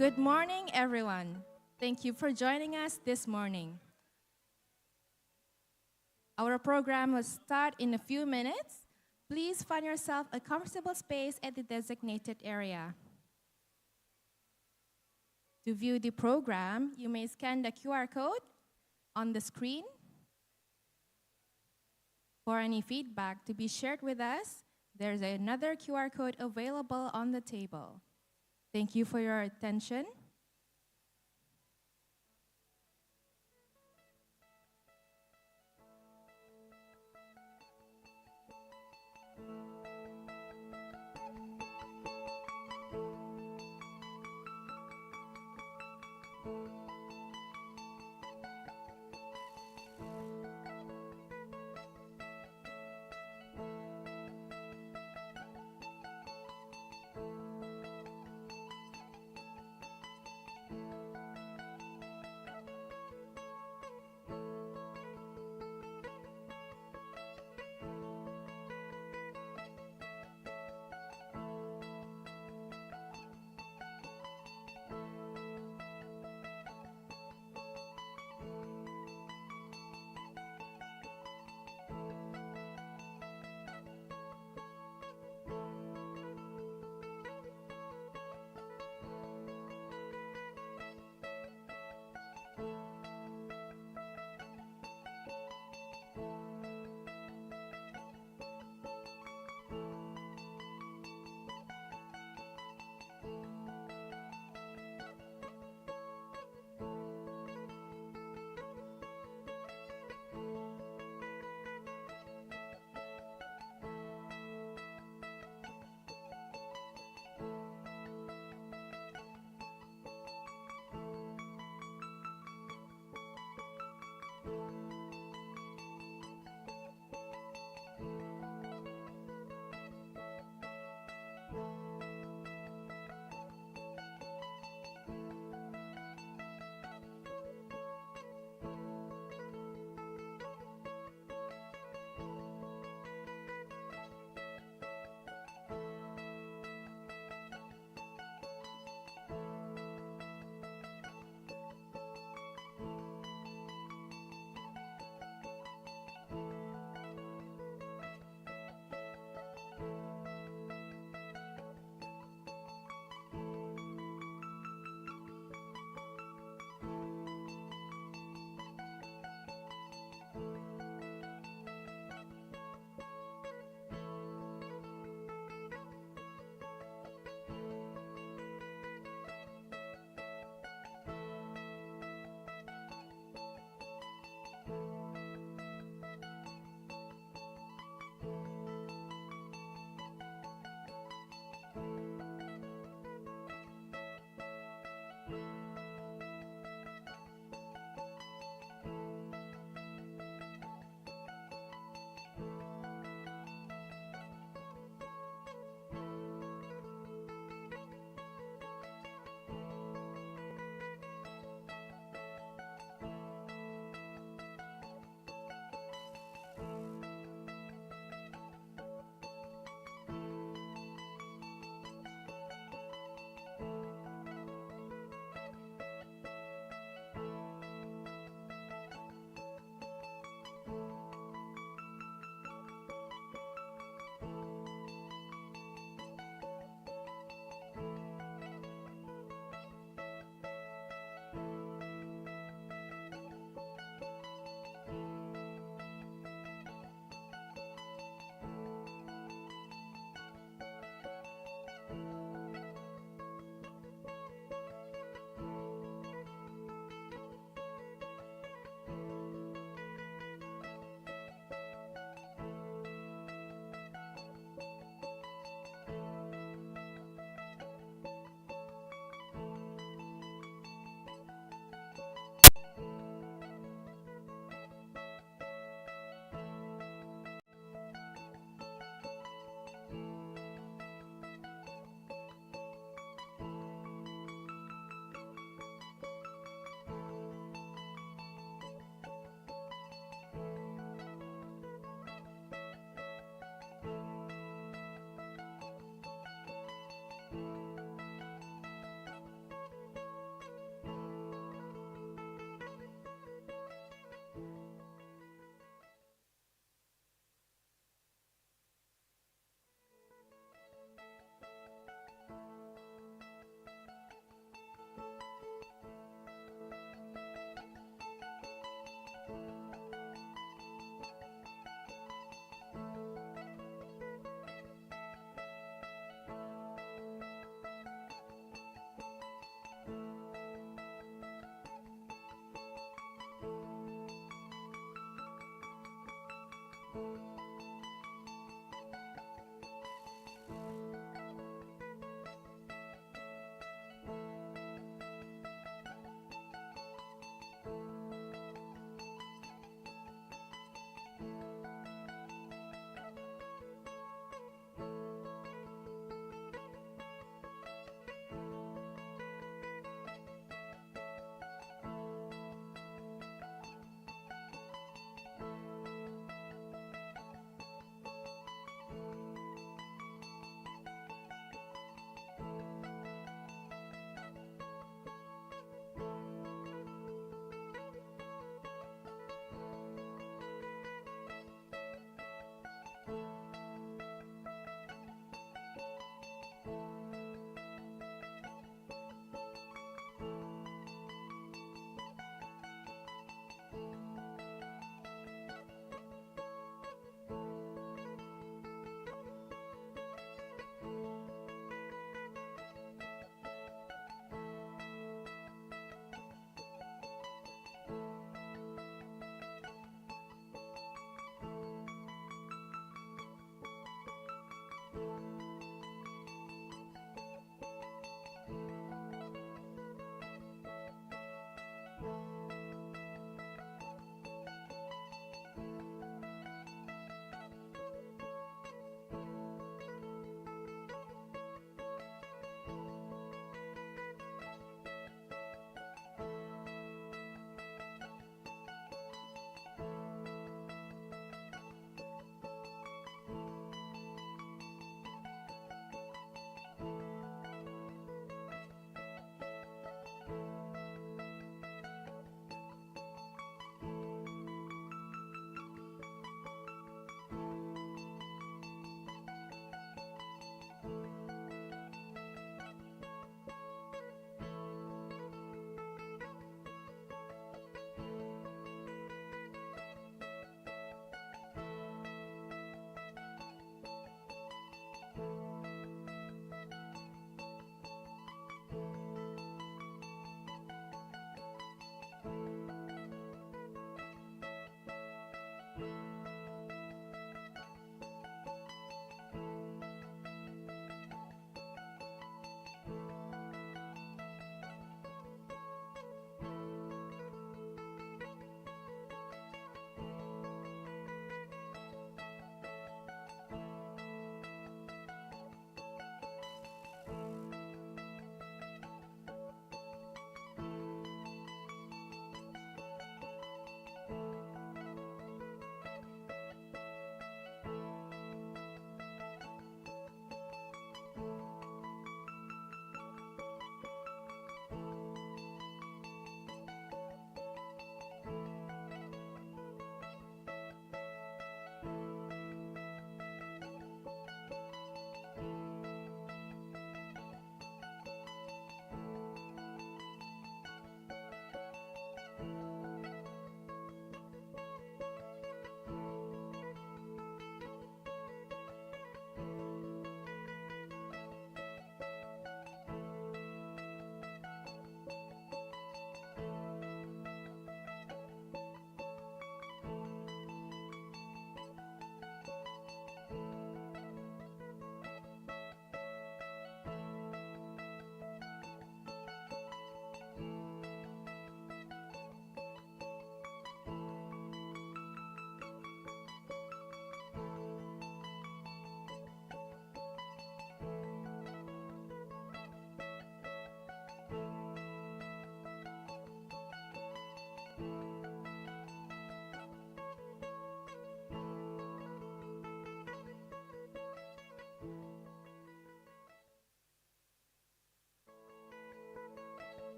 Good morning, everyone. Thank you for joining us this morning. Our program will start in a few minutes. Please find yourself a comfortable space at the designated area. To view the program, you may scan the QR code on the screen. For any feedback to be shared with us, there's another QR code available on the table. Thank you for your attention.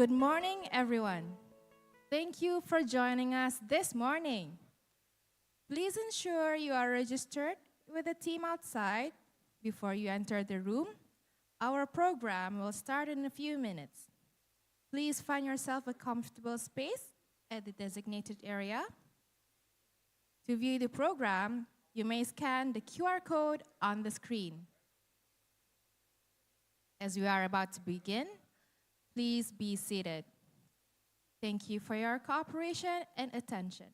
Good morning, everyone. Thank you for joining us this morning. Please ensure you are registered with the team outside before you enter the room. Our program will start in a few minutes. Please find yourself a comfortable space at the designated area. To view the program, you may scan the QR code on the screen. As we are about to begin, please be seated. Thank you for your cooperation and attention.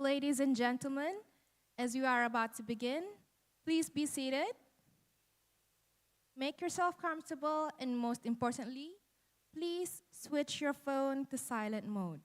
Ladies and gentlemen, as you are about to begin, please be seated. Make yourself comfortable, and most importantly, please switch your phone to silent mode.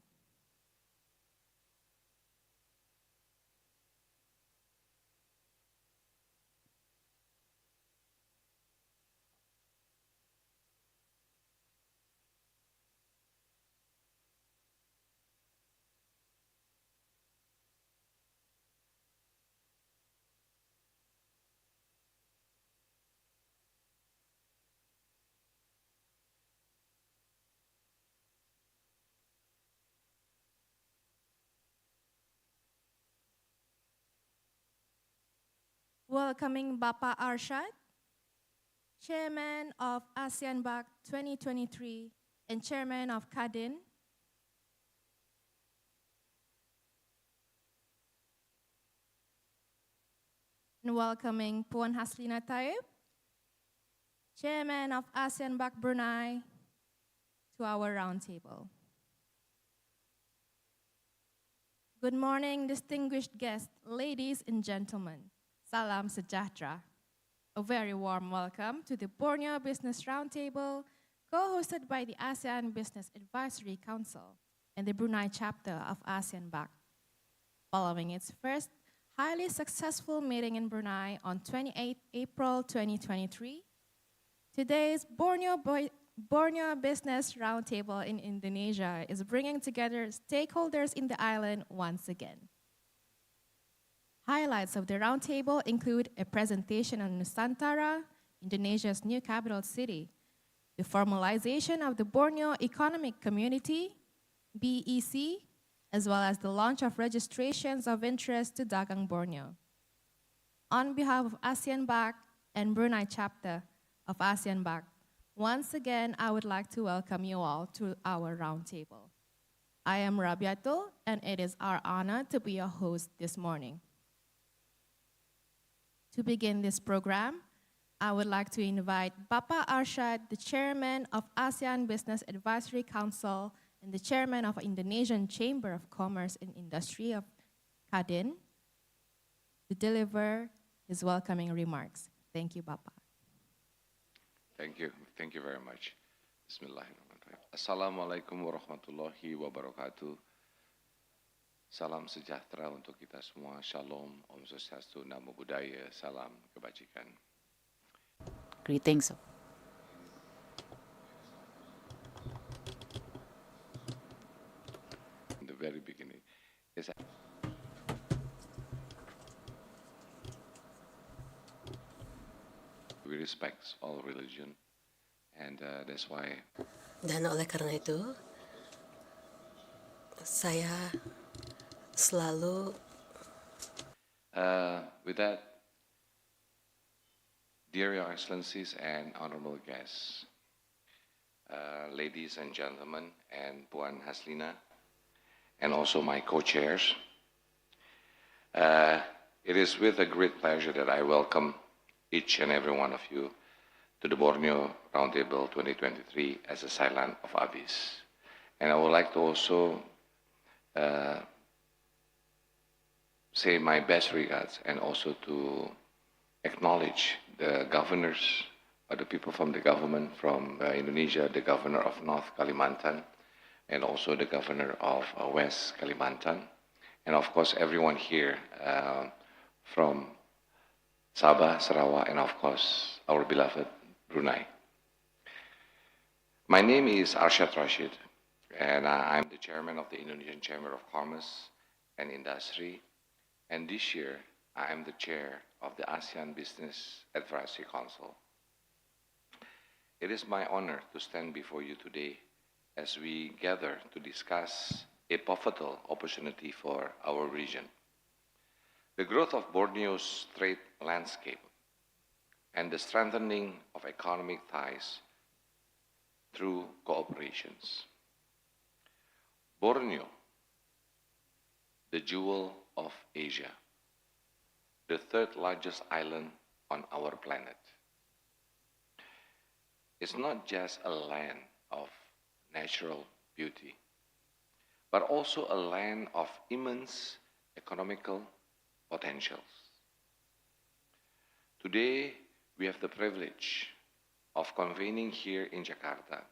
Welcoming Bapa Arshad, Chairman of ASEAN BAC 2023 and Chairman of CADIN. And welcoming Puan Haslina Taib, Chairman of ASEAN BAC Brunei, to our roundtable. Good morning, distinguished guests, ladies and gentlemen. Salam Sejahtera. A very warm welcome to the Borneo Business Roundtable, co-hosted by the ASEAN Business Advisory Council and the Brunei chapter of ASEAN BAC. Following its first highly successful meeting in Brunei on 28 April 2023, today's Borneo Business Roundtable in Indonesia is bringing together stakeholders in the island once again. Highlights of the roundtable include a presentation on Nusantara, Indonesia's new capital city, the formalization of the Borneo Economic Community, BEC, as well as the launch of registrations of interest to Dagang Borneo. On behalf of ASEAN BAC and Brunei chapter of ASEAN BAC, once again, I would like to welcome you all to our roundtable. I am Rabiato, and it is our honor to be your host this morning. To begin this program, I would like to invite Bapa Arshad, the Chairman of ASEAN Business Advisory Council and the Chairman of Indonesian Chamber of Commerce and Industry of CADIN, to deliver his welcoming remarks. Thank you, Bapa. Thank you. Thank you very much. Bismillahirrahmanirrahim. Assalamualaikum warahmatullahi wabarakatuh. Salam sejahtera untuk kita semua. Shalom, Om Swastiastu, Namo Buddhaya, salam kebajikan. Greetings. In the very beginning, yes, we respect all religion, and that's why. Dan oleh karena itu, saya selalu. With that, dear Your Excellencies and honorable guests, ladies and gentlemen, and Puan Haslina, and also my co-chairs, it is with a great pleasure that I welcome each and every one of you to the Borneo Roundtable 2023 as a silent of Abyss. And I would like to also say my best regards and also to acknowledge the governors or the people from the government from Indonesia, the governor of North Kalimantan, and also the governor of West Kalimantan, and of course everyone here from Sabah, Sarawak, and of course our beloved Brunei. My name is Arshad Rashid, and I'm the chairman of the Indonesian Chamber of Commerce and Industry, and this year I am the chair of the ASEAN Business Advisory Council. It is my honor to stand before you today as we gather to discuss a pivotal opportunity for our region. The growth of Borneo's trade landscape and the strengthening of economic ties through cooperations. Borneo, the jewel of Asia, the third largest island on our planet. It's not just a land of natural beauty, but also a land of immense economical potentials. Today, we have the privilege of convening here in Jakarta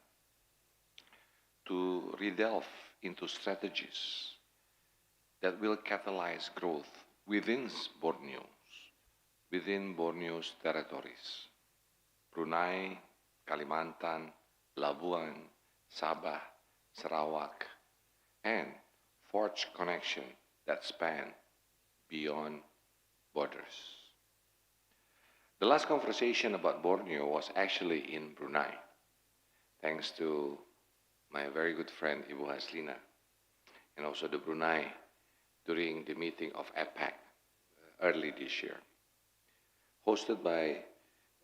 to redelve into strategies that will catalyze growth within Borneo's territories: Brunei, Kalimantan, Labuan, Sabah, Sarawak, and forge connection that span beyond borders. The last conversation about Borneo was actually in Brunei, thanks to my very good friend Ibu Haslina, and also the Brunei during the meeting of APEC early this year, hosted by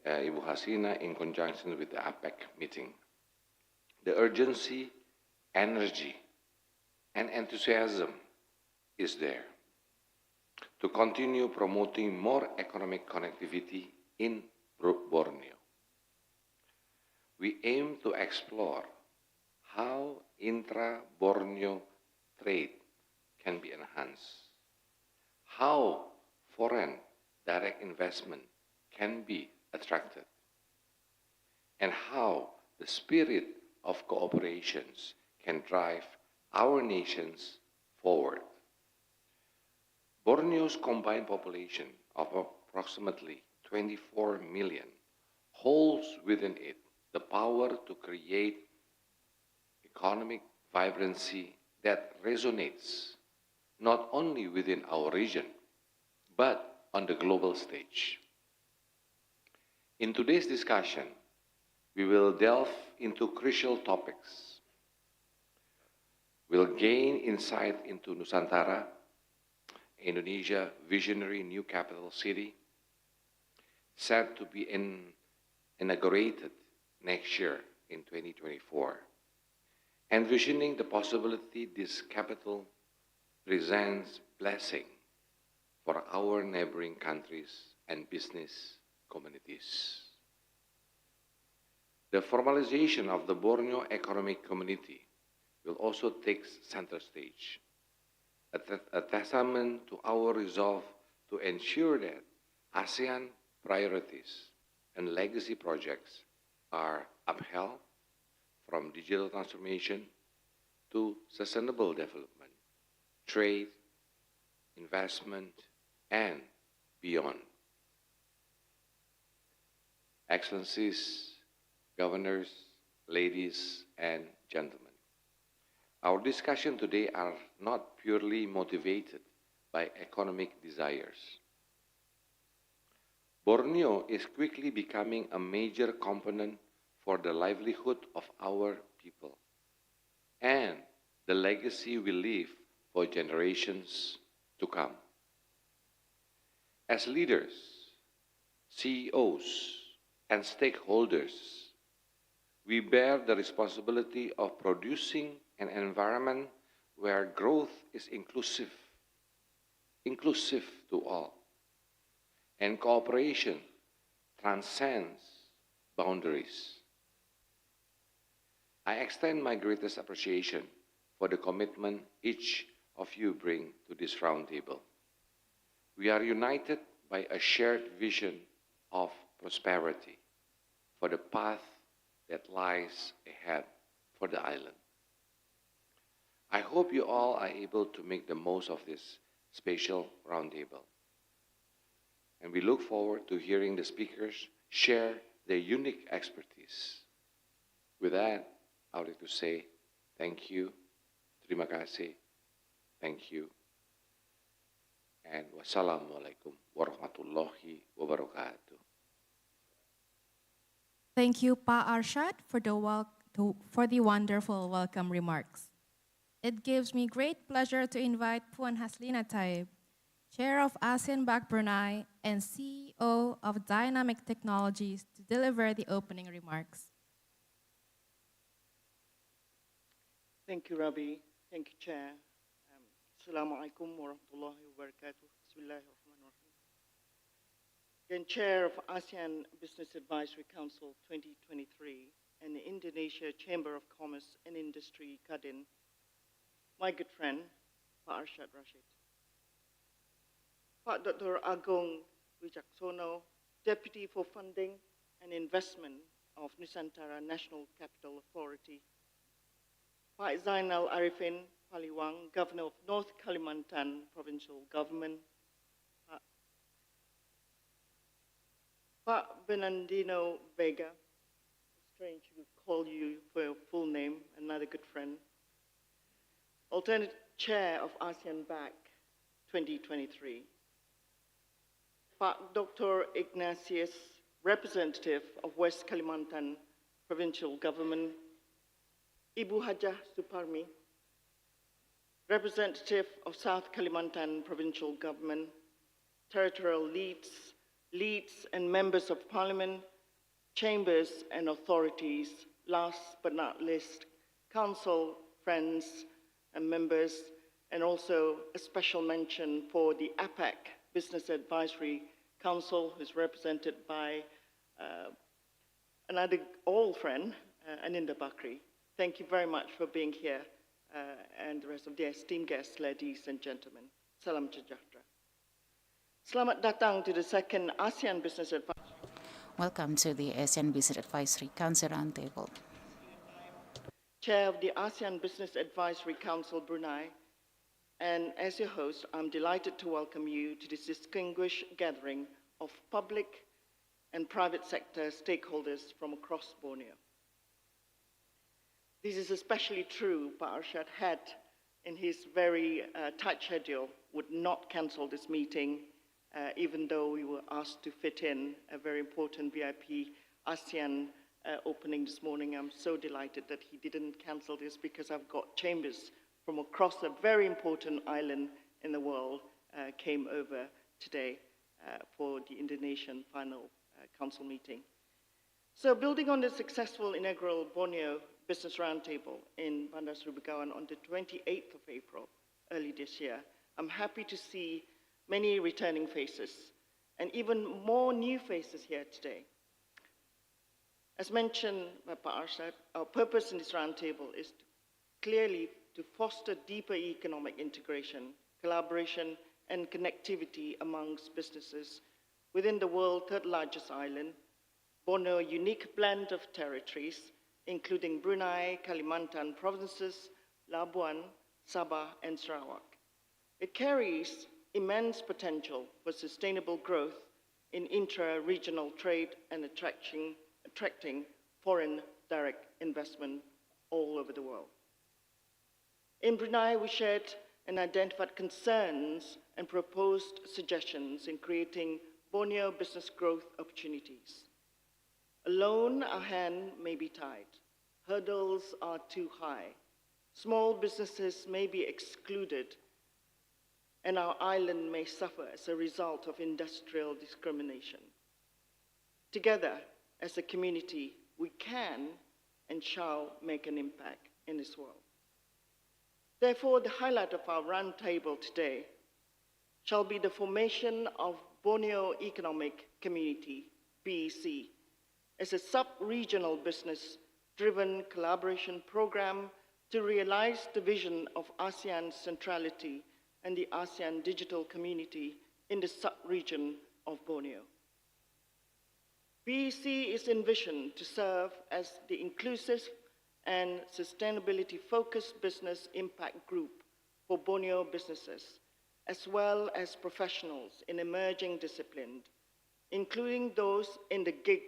Ibu Haslina in conjunction with the APEC meeting. The urgency, energy, and enthusiasm is there to continue promoting more economic connectivity in Borneo. We aim to explore how intra-Borneo trade can be enhanced, how foreign direct investment can be attracted, and how the spirit of cooperations can drive our nations forward. Borneo's combined population of approximately 24 million holds within it the power to create economic vibrancy that resonates not only within our region, but on the global stage. In today's discussion, we will delve into crucial topics. We'll gain insight into Nusantara, Indonesia visionary new capital city, set to be inaugurated next year in 2024, envisioning the possibility this capital presents blessing for our neighboring countries and business communities. The formalization of the Borneo Economic Community will also take center stage, a testament to our resolve to ensure that ASEAN priorities and legacy projects are upheld, from digital transformation to sustainable development, trade, investment, and beyond. Excellencies, governors, ladies, and gentlemen, our discussion today are not purely motivated by economic desires. Borneo is quickly becoming a major component for the livelihood of our people and the legacy we leave for generations to come. As leaders, CEOs, and stakeholders, we bear the responsibility of producing an environment where growth is inclusive to all, and cooperation transcends boundaries. I extend my greatest appreciation for the commitment each of you bring to this roundtable. We are united by a shared vision of prosperity for the path that lies ahead for the island. I hope you all are able to make the most of this special roundtable. And we look forward to hearing the speakers share their unique expertise. With that, I would like to say thank you, terima kasih, thank you, and wassalamualaikum warahmatullahi wabarakatuh. Thank you, Pa Arshad, for the wonderful welcome remarks. It gives me great pleasure to invite Puan Haslina Taib, Chair of ASEAN-backed Brunei and CEO of Dynamic Technologies, to deliver the opening remarks. Thank you, Rabi. Thank you, Chair. Assalamualaikum warahmatullahi wabarakatuh. Bismillahirrahmanirrahim. Again, Chair of ASEAN Business Advisory Council 2023 and the Indonesia Chamber of Commerce and Industry, Kadin, my good friend, Pa Arshad Rashid. Pak Dr. Agong Wijaksono, Deputy for Funding and Investment of Nusantara National Capital Authority, Pak Zainal Arifin Paliwang, Governor of North Kalimantan Provincial Government, Pak Bernardino Vega, strange to call you for your full name, another good friend, alternate chair of ASEAN BAC 2023, Pak Dr. Ignatius, representative of West Kalimantan Provincial Government, Ibu Hajah Suparmi, representative of South Kalimantan Provincial Government, territorial leads and members of parliament, chambers and authorities, last but not least, council, friends and members, and also a special mention for the APAC Business Advisory Council, who's represented by another old friend, Aninda Bakri. Thank you very much for being here, and the rest of the esteemed guests, ladies and gentlemen. Salam sejahtera. Selamat datang to the second ASEAN Business Advisory. Welcome to the ASEAN Business Advisory Council Roundtable. Chair of the ASEAN Business Advisory Council Brunei, and as your host, I'm delighted to welcome you to this distinguished gathering of public and private sector stakeholders from across Borneo. This is especially true, Pak Arshad had, in his very tight schedule, would not cancel this meeting, even though we were asked to fit in a very important VIP ASEAN opening this morning. I'm so delighted that he didn't cancel this, because I've got chambers from across a very important island in the world came over today for the Indonesian final council meeting. So building on the successful inaugural Borneo Business Roundtable in Bandar Seri Begawan on the 28th of April, early this year, I'm happy to see many returning faces and even more new faces here today. As mentioned by Pak Arshad, our purpose in this roundtable is clearly to foster deeper economic integration, collaboration, and connectivity amongst businesses within the world's third largest island, Borneo's unique blend of territories, including Brunei, Kalimantan provinces, Labuan, Sabah, and Sarawak. It carries immense potential for sustainable growth in intra-regional trade and attracting foreign direct investment all over the world. In Brunei, we shared and identified concerns and proposed suggestions in creating Borneo business growth opportunities. Alone, our hand may be tied. Hurdles are too high. Small businesses may be excluded, and our island may suffer as a result of industrial discrimination. Together, as a community, we can and shall make an impact in this world. Therefore, the highlight of our roundtable today shall be the formation of Borneo Economic Community, BEC, as a sub-regional business-driven collaboration program to realize the vision of ASEAN's centrality and the ASEAN digital community in the sub-region of Borneo. BEC is envisioned to serve as the inclusive and sustainability-focused business impact group for Borneo businesses, as well as professionals in emerging disciplines, including those in the gig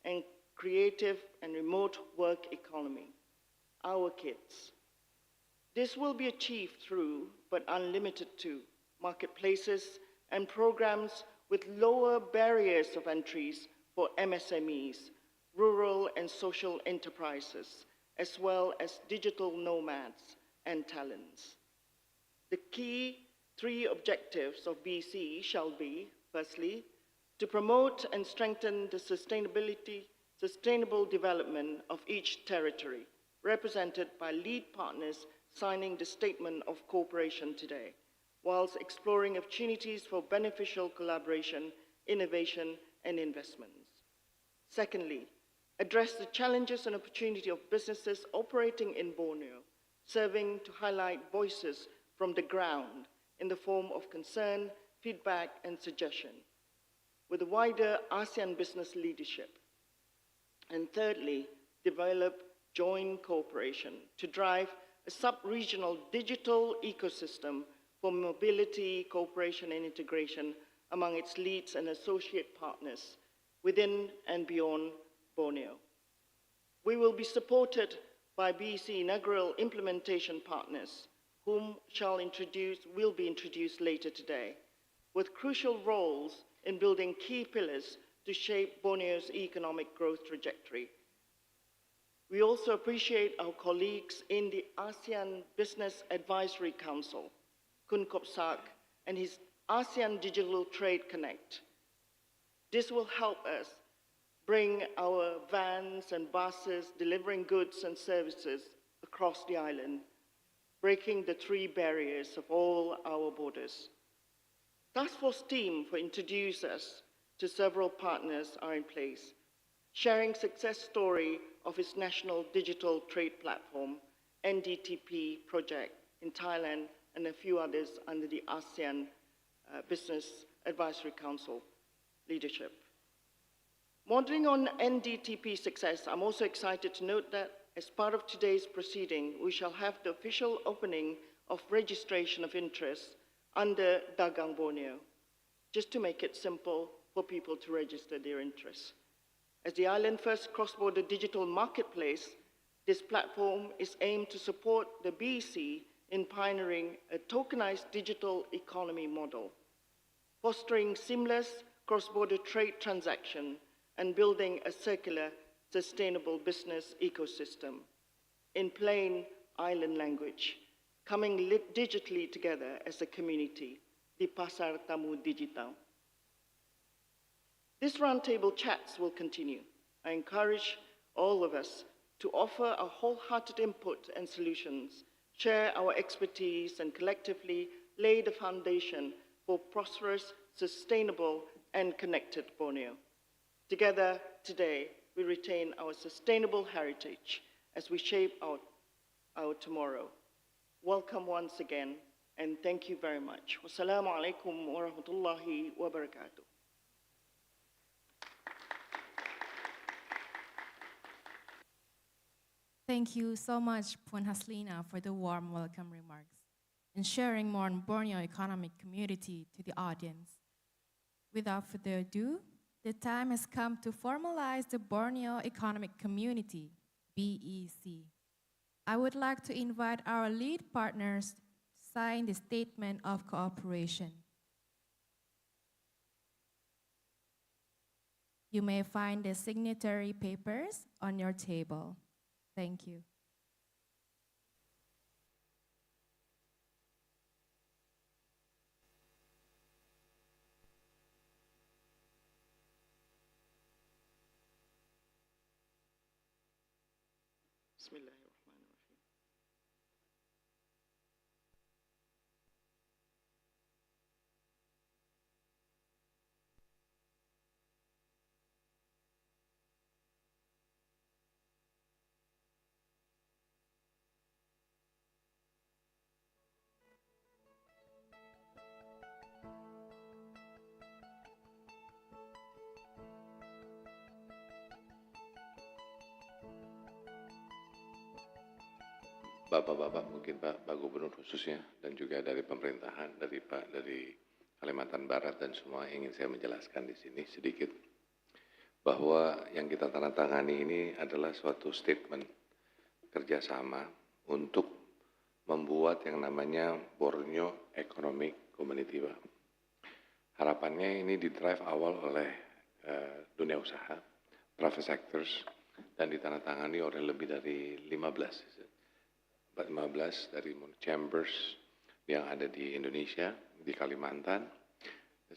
and creative and remote work economy, our kids. This will be achieved through, but unlimited to, marketplaces and programs with lower barriers of entries for MSMEs, rural and social enterprises, as well as digital nomads and talents. The key three objectives of BC shall be, firstly, to promote and strengthen the sustainable development of each territory, represented by lead partners signing the Statement of Cooperation today, whilst exploring opportunities for beneficial collaboration, innovation, and investments. Secondly, address the challenges and opportunity of businesses operating in Borneo, serving to highlight voices from the ground in the form of concern feedback, and suggestion with the wider ASEAN business leadership. And thirdly, develop joint cooperation to drive a sub-regional digital ecosystem for mobility, cooperation, and integration among its leads and associate partners within and beyond Borneo. We will be supported by BEC inaugural implementation partners, whom will be introduced later today, with crucial roles in building key pillars to shape Borneo's economic growth trajectory. We also appreciate our colleagues in the ASEAN Business Advisory Council, Kun Kop Sak, and his ASEAN Digital Trade Connect. This will help us bring our vans and buses delivering goods and services across the island, breaking the 3 barriers of all our borders. Task force team for introduce us to several partners are in place, sharing success story of its national digital trade platform, NDTP project in Thailand and a few others under the ASEAN Business Advisory Council leadership. Modeling on NDTP success, I'm also excited to note that as part of today's proceeding, we shall have the official opening of registration of interest under Dagang Borneo, just to make it simple for people to register their interests. As the island's first cross-border digital marketplace, this platform is aimed to support the BEC in pioneering a tokenized digital economy model, fostering seamless cross-border trade transaction and building a circular, sustainable business ecosystem. In plain island language, coming digitally together as a community, di Pasar Tamu Digital. This roundtable chats will continue. I encourage all of us to offer a wholehearted input and solutions, share our expertise, and collectively lay the foundation for prosperous, sustainable, and connected Borneo. Together today, we retain our sustainable heritage as we shape our tomorrow. Welcome once again, and thank you very much. Wassalamu alaikum wa rahmatullahi wa barakatuh. Thank you so much, Puan Haslina, for the warm welcome remarks and sharing more on Borneo economic community to the audience. Without further ado, the time has come to formalize the Borneo Economic Community, BEC. I would like to invite our lead partners to sign the Statement of Cooperation. You may find the signatory papers on your table. Thank you. Bismillahirrahmanirrahim. Bapak-bapak, mungkin Pak Gubernur khususnya, dan juga dari pemerintahan, dari Kalimantan Barat dan semua, ingin saya menjelaskan di sini sedikit bahwa yang kita tandatangani ini adalah suatu statement kerjasama untuk membuat yang namanya Borneo Economic Community. Harapannya ini didrive awal oleh dunia usaha, private sectors, dan ditandatangani oleh lebih dari 15 dari chambers yang ada di Indonesia, di Kalimantan,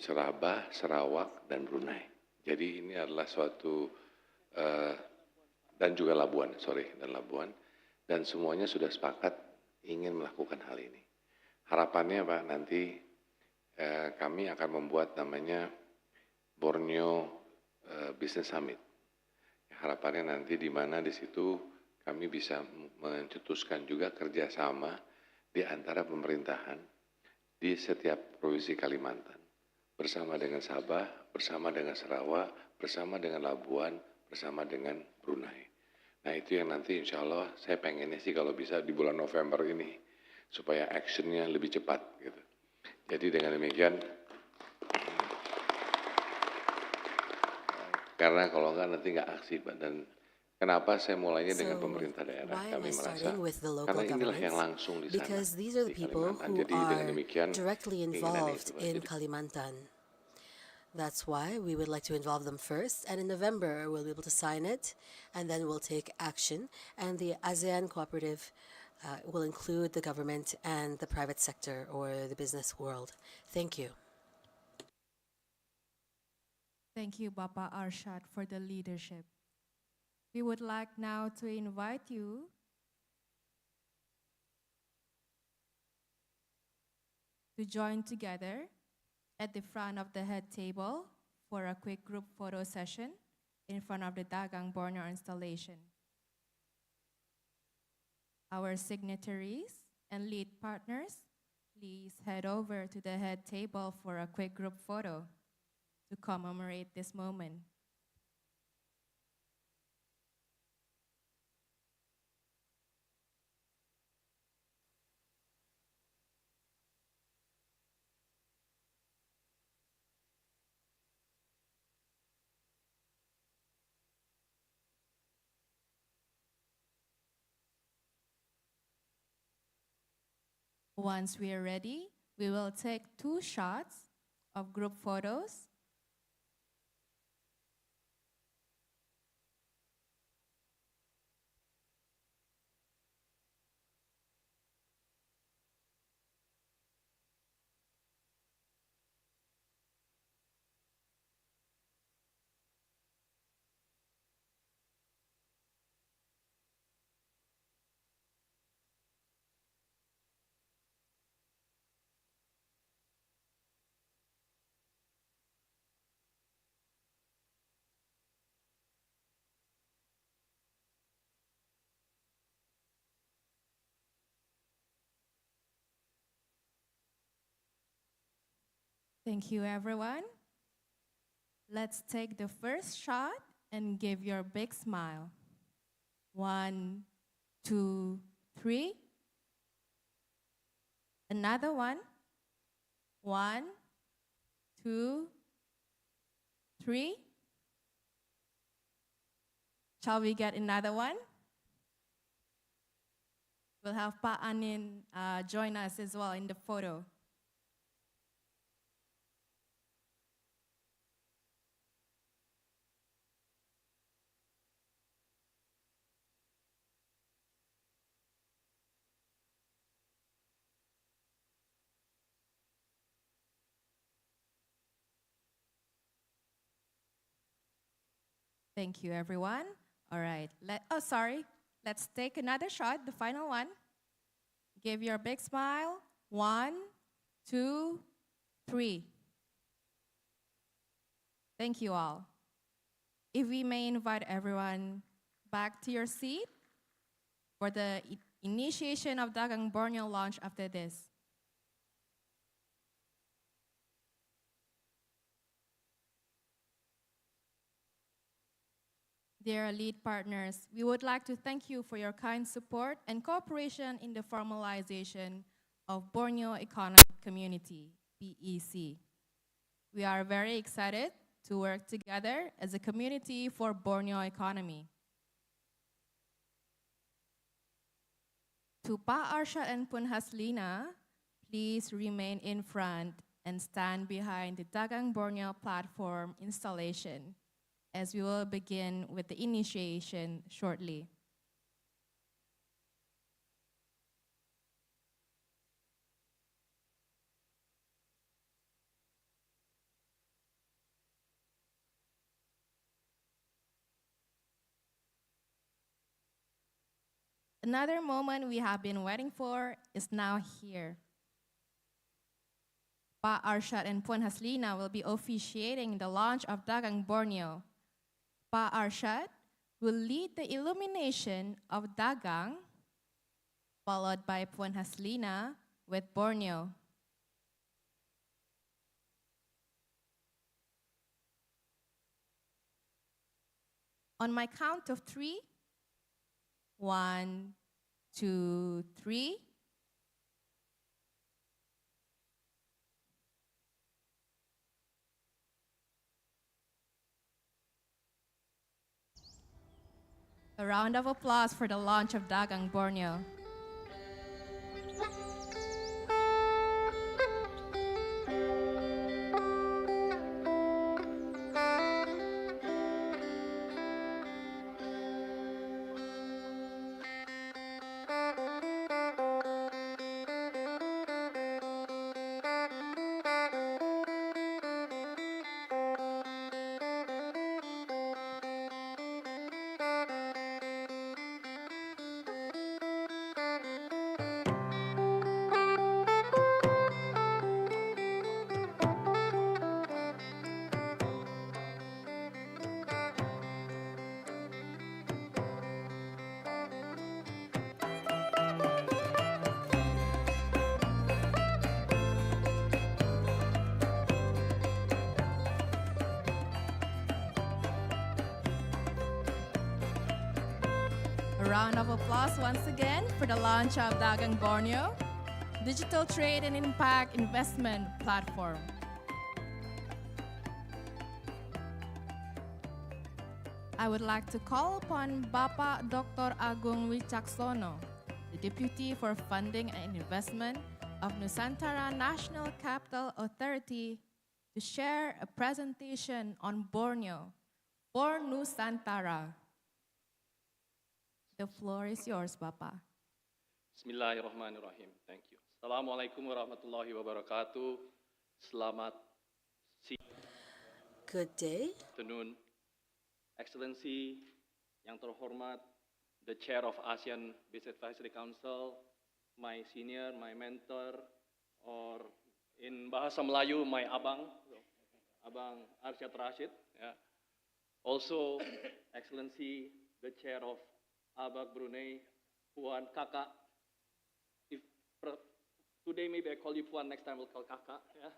Sabah, Sarawak, dan Brunei. Jadi ini adalah suatu, dan juga Labuan, dan semuanya sudah sepakat ingin melakukan hal ini. Harapannya Pak, nanti kami akan membuat namanya Borneo Business Summit. Harapannya nanti di mana di situ kami bisa mencetuskan juga kerjasama di antara pemerintahan di setiap provinsi Kalimantan. bersama dengan Sabah, bersama dengan Sarawak, bersama dengan Labuan, bersama dengan Brunei. Nah itu yang nanti insya Allah saya pengennya sih kalau bisa di bulan November ini, supaya actionnya lebih cepat gitu. Jadi dengan demikian, karena kalau enggak nanti nggak aksi Pak. Dan kenapa saya mulainya dengan So, pemerintah daerah? why am Kami I merasa starting with the karena local inilah yang governments? langsung di sana, Because these are the di people Kalimantan. who Jadi dengan are demikian directly keinginan itu involved Pak. in Jadi Kalimantan. That's why we would like to involve them first, and in November we'll be able to sign it, and then we'll take action. And the ASEAN cooperative will include the government and the private sector or the business world. Thank you. Thank you, Bapa Arshad, for the leadership. We would like now to invite you to join together at the front of the head table for a quick group photo session in front of the Dagang Borneo installation. Our signatories and lead partners, please head over to the head table for a quick group photo to commemorate this moment. Once we are ready, we will take 2 shots of group photos. Thank you, everyone. Let's take the first shot and give your big smile. 1, 2, 3. Another one. 1, 2, 3. Shall we get another one? We'll have Pa Anin join us as well in the photo. Thank you, everyone. All right. Let's take another shot, the final one. Give your big smile. 1, 2, 3. Thank you all. If we may invite everyone back to your seat for the initiation of Dagang Borneo launch after this. Dear lead partners, we would like to thank you for your kind support and cooperation in the formalization of Borneo Economic Community, BEC. We are very excited to work together as a community for Borneo economy. To Pa Arshad and Pun Haslina, please remain in front and stand behind the Dagang Borneo platform installation, as we will begin with the initiation shortly. Another moment we have been waiting for is now here. Pa Arshad and Puan Haslina will be officiating the launch of Dagang Borneo. Pa Arshad will lead the illumination of Dagang, followed by Puan Haslina with Borneo. On my count of three, 1, 2, 3. A round of applause for the launch of Dagang Borneo. A round of applause once again for the launch of Dagang Borneo, Digital Trade and Impact Investment Platform. I would like to call upon Bapak Dr. Agung Wicaksono, the Deputy for Funding and Investment of Nusantara National Capital Authority, to share a presentation on Borneo for Nusantara. The floor is yours, Bapak. Bismillahirrahmanirrahim. Thank you. Assalamualaikum warahmatullahi wabarakatuh. Selamat Good day. afternoon, Excellency, yang terhormat, the Chair of ASEAN Business Advisory Council, my senior, my mentor, or in bahasa Melayu, my abang, Abang Arsyad Rashid. Yeah. Also, Excellency, the Chair of Abak Brunei, Puan Kakak. Today maybe I call you Puan, next time we'll call Kakak. Yeah.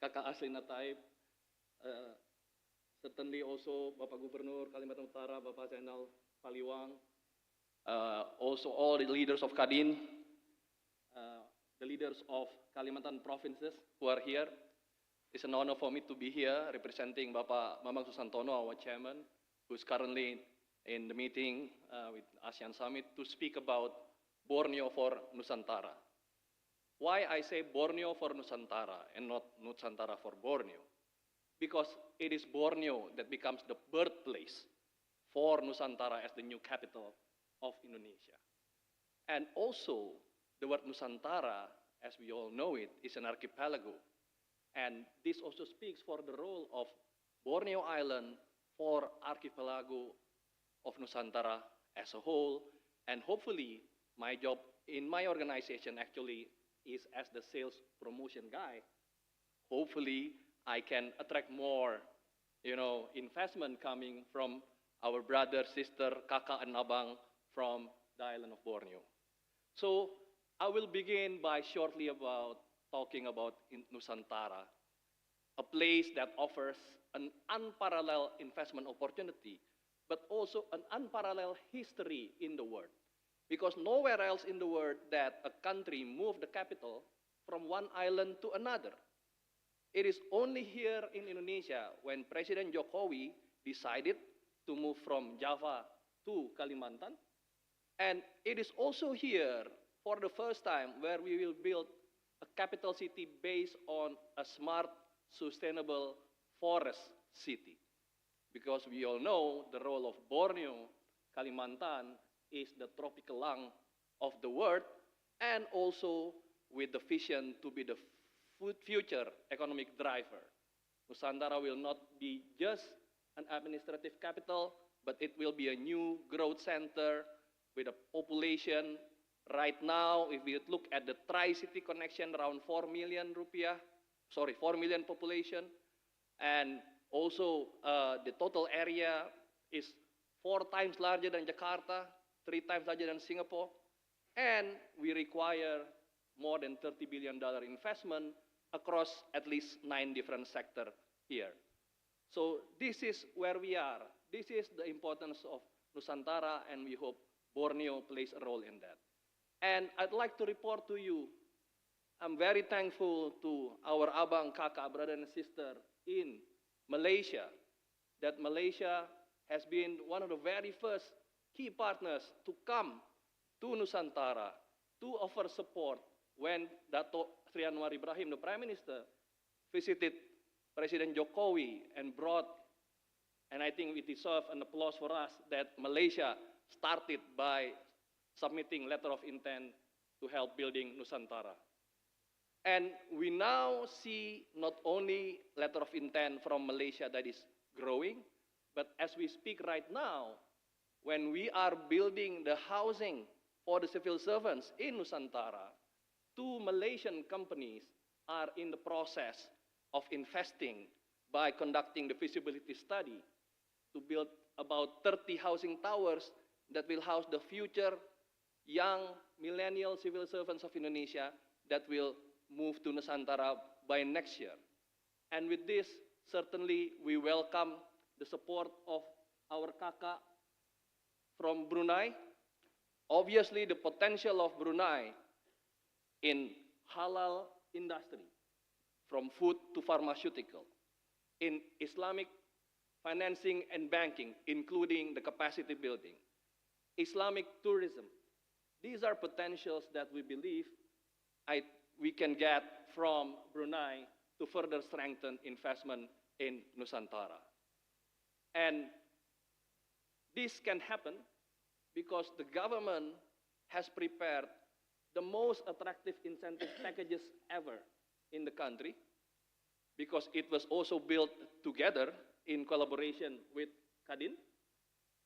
Kakak asli Nataib. Certainly also Bapak Gubernur Kalimantan Utara, Bapak Zainal Paliwang. Also all the leaders of Kadin, the leaders of Kalimantan provinces who are here. It's an honor for me to be here representing Bapak Bambang Susantono, our chairman, who is currently in the meeting with ASEAN Summit to speak about Borneo for Nusantara. Why I say Borneo for Nusantara and not Nusantara for Borneo? Because it is Borneo that becomes the birthplace for Nusantara as the new capital of Indonesia. And also, the word Nusantara, as we all know it, is an archipelago. And this also speaks for the role of Borneo Island for archipelago of Nusantara as a whole, and hopefully my job in my organization actually is as the sales promotion guy. Hopefully I can attract more, investment coming from our brother, sister, kakak, and abang from the island of Borneo. So I will begin by shortly talking about Nusantara, a place that offers an unparalleled investment opportunity, but also an unparalleled history in the world. Because nowhere else in the world that a country moved the capital from one island to another. It is only here in Indonesia when President Jokowi decided to move from Java to Kalimantan. And it is also here for the first time where we will build a capital city based on a smart, sustainable forest city. Because we all know the role of Borneo, Kalimantan, is the tropical lung of the world, and also with the vision to be the future economic driver. Nusantara will not be just an administrative capital, but it will be a new growth center with a population. Right now, if we look at the Tri-City connection, around 4 million population, and also the total area is 4 times larger than Jakarta, 3 times larger than Singapore, and we require more than $30 billion investment across at least 9 different sectors here. So this is where we are. this is the importance of Nusantara, and we hope Borneo plays a role in that. And I'd like to report to you, I'm very thankful to our abang, kakak, brother and sister in Malaysia, that Malaysia has been one of the very first key partners to come to Nusantara to offer support when Dato Sri Anwar Ibrahim, the Prime Minister, visited President Jokowi and brought, and I think it deserves an applause for us, that Malaysia started by submitting letter of intent to help building Nusantara. And we now see not only letter of intent from Malaysia that is growing, but as we speak right now, when we are building the housing for the civil servants in Nusantara, 2 Malaysian companies are in the process of investing by conducting the feasibility study to build about 30 housing towers that will house the future young millennial civil servants of Indonesia that will move to Nusantara by next year. And with this, certainly we welcome the support of our kakak from Brunei. Obviously, the potential of Brunei in halal industry, from food to pharmaceutical, in Islamic financing and banking, including the capacity building, Islamic tourism. These are potentials that we believe we can get from Brunei to further strengthen investment in Nusantara. And this can happen because the government has prepared the most attractive incentive packages ever in the country, because it was also built together in collaboration with Kadin.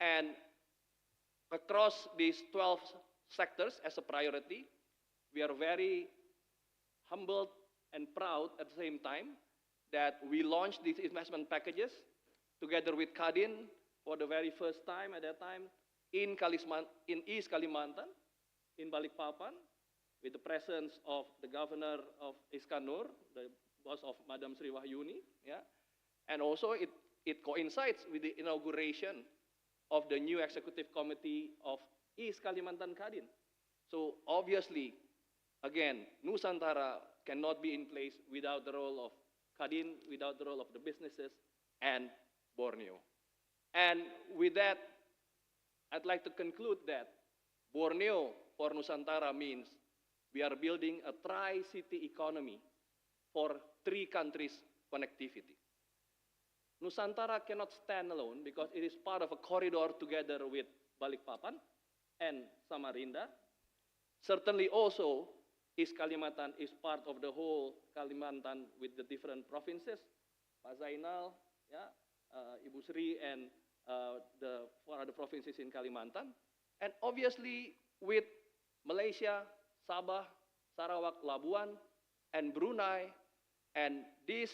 And across these 12 sectors as a priority, we are very humbled and proud at the same time that we launched these investment packages together with Kadin for the very first time at that time in East Kalimantan, in Balikpapan, with the presence of the governor of Iskanur, the boss of Madam Sri Wahyuni, yeah? And also it coincides with the inauguration of the new executive committee of East Kalimantan Kadin. So obviously, again, Nusantara cannot be in place without the role of Kadin, without the role of the businesses, and Borneo. And with that, I'd like to conclude that Borneo for Nusantara means we are building a tri-city economy for 3 countries' connectivity. Nusantara cannot stand alone because it is part of a corridor together with Balikpapan and Samarinda. Certainly also, East Kalimantan is part of the whole Kalimantan with the different provinces, Pak Zainal, yeah, Ibu Sri, and the 4 other provinces in Kalimantan. And obviously with Malaysia, Sabah, Sarawak, Labuan, and Brunei, and this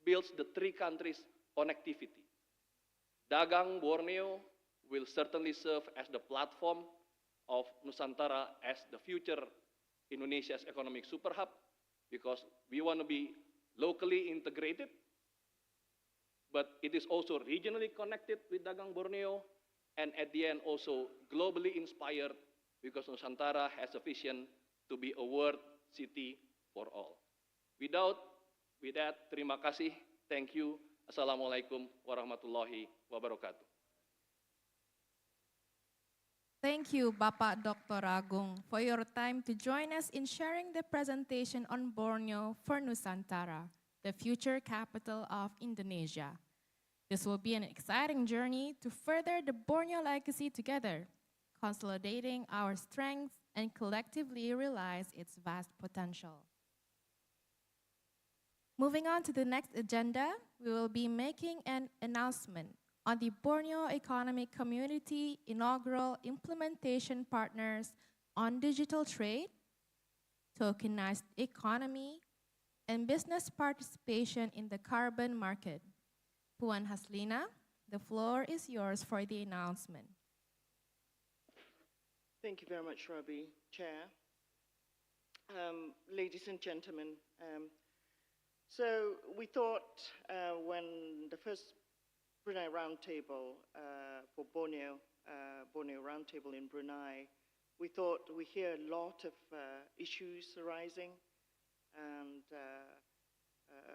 builds the 3 countries' connectivity. Dagang Borneo will certainly serve as the platform of Nusantara as the future Indonesia's economic super hub, because we want to be locally integrated, but it is also regionally connected with Dagang Borneo, and at the end also globally inspired, because Nusantara has a vision to be a world city for all. With that, terima kasih, thank you, Assalamualaikum warahmatullahi wabarakatuh. Thank you, Bapak Dr. Agung, for your time to join us in sharing the presentation on Borneo for Nusantara, the future capital of Indonesia. This will be an exciting journey to further the Borneo legacy together, consolidating our strengths and collectively realize its vast potential. Moving on to the next agenda, we will be making an announcement on the Borneo Economic Community inaugural implementation partners on digital trade, tokenized economy, and business participation in the carbon market. Puan Haslina, the floor is yours for the announcement. Thank you very much, Rabi, Chair. Ladies and gentlemen, so we thought when the first Brunei Roundtable for Borneo, Borneo Roundtable in Brunei, we thought we hear a lot of issues arising and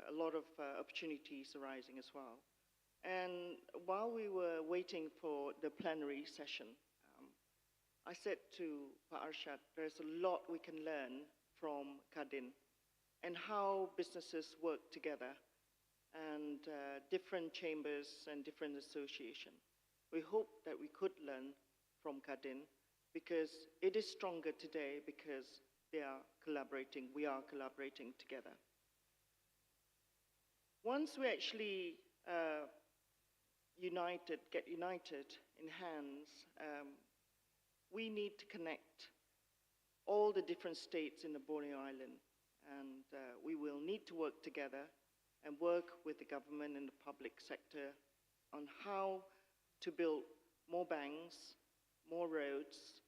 a lot of opportunities arising as well. And while we were waiting for the plenary session, I said to Pak Arshad, there's a lot we can learn from Kadin and how businesses work together and different chambers and different associations. We hope that we could learn from Kadin because it is stronger today because they are collaborating, we are collaborating together. Once we actually get united in hands, we need to connect all the different states in the Borneo Island, and we will need to work together and work with the government and the public sector on how to build more banks, more roads,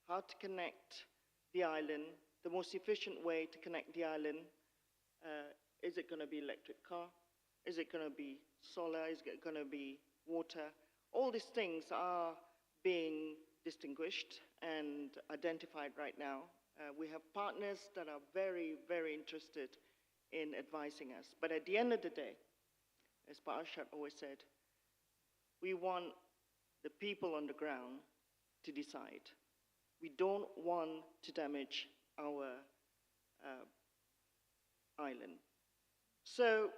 how to connect the island, the most efficient way to connect the island. Is it going to be electric car? Is it going to be solar? Is it going to be water? All these things are being distinguished and identified right now. We have partners that are very, very interested in advising us. But at the end of the day, as Pak Arshad always said, we want the people on the ground to decide. We don't want to damage our island. So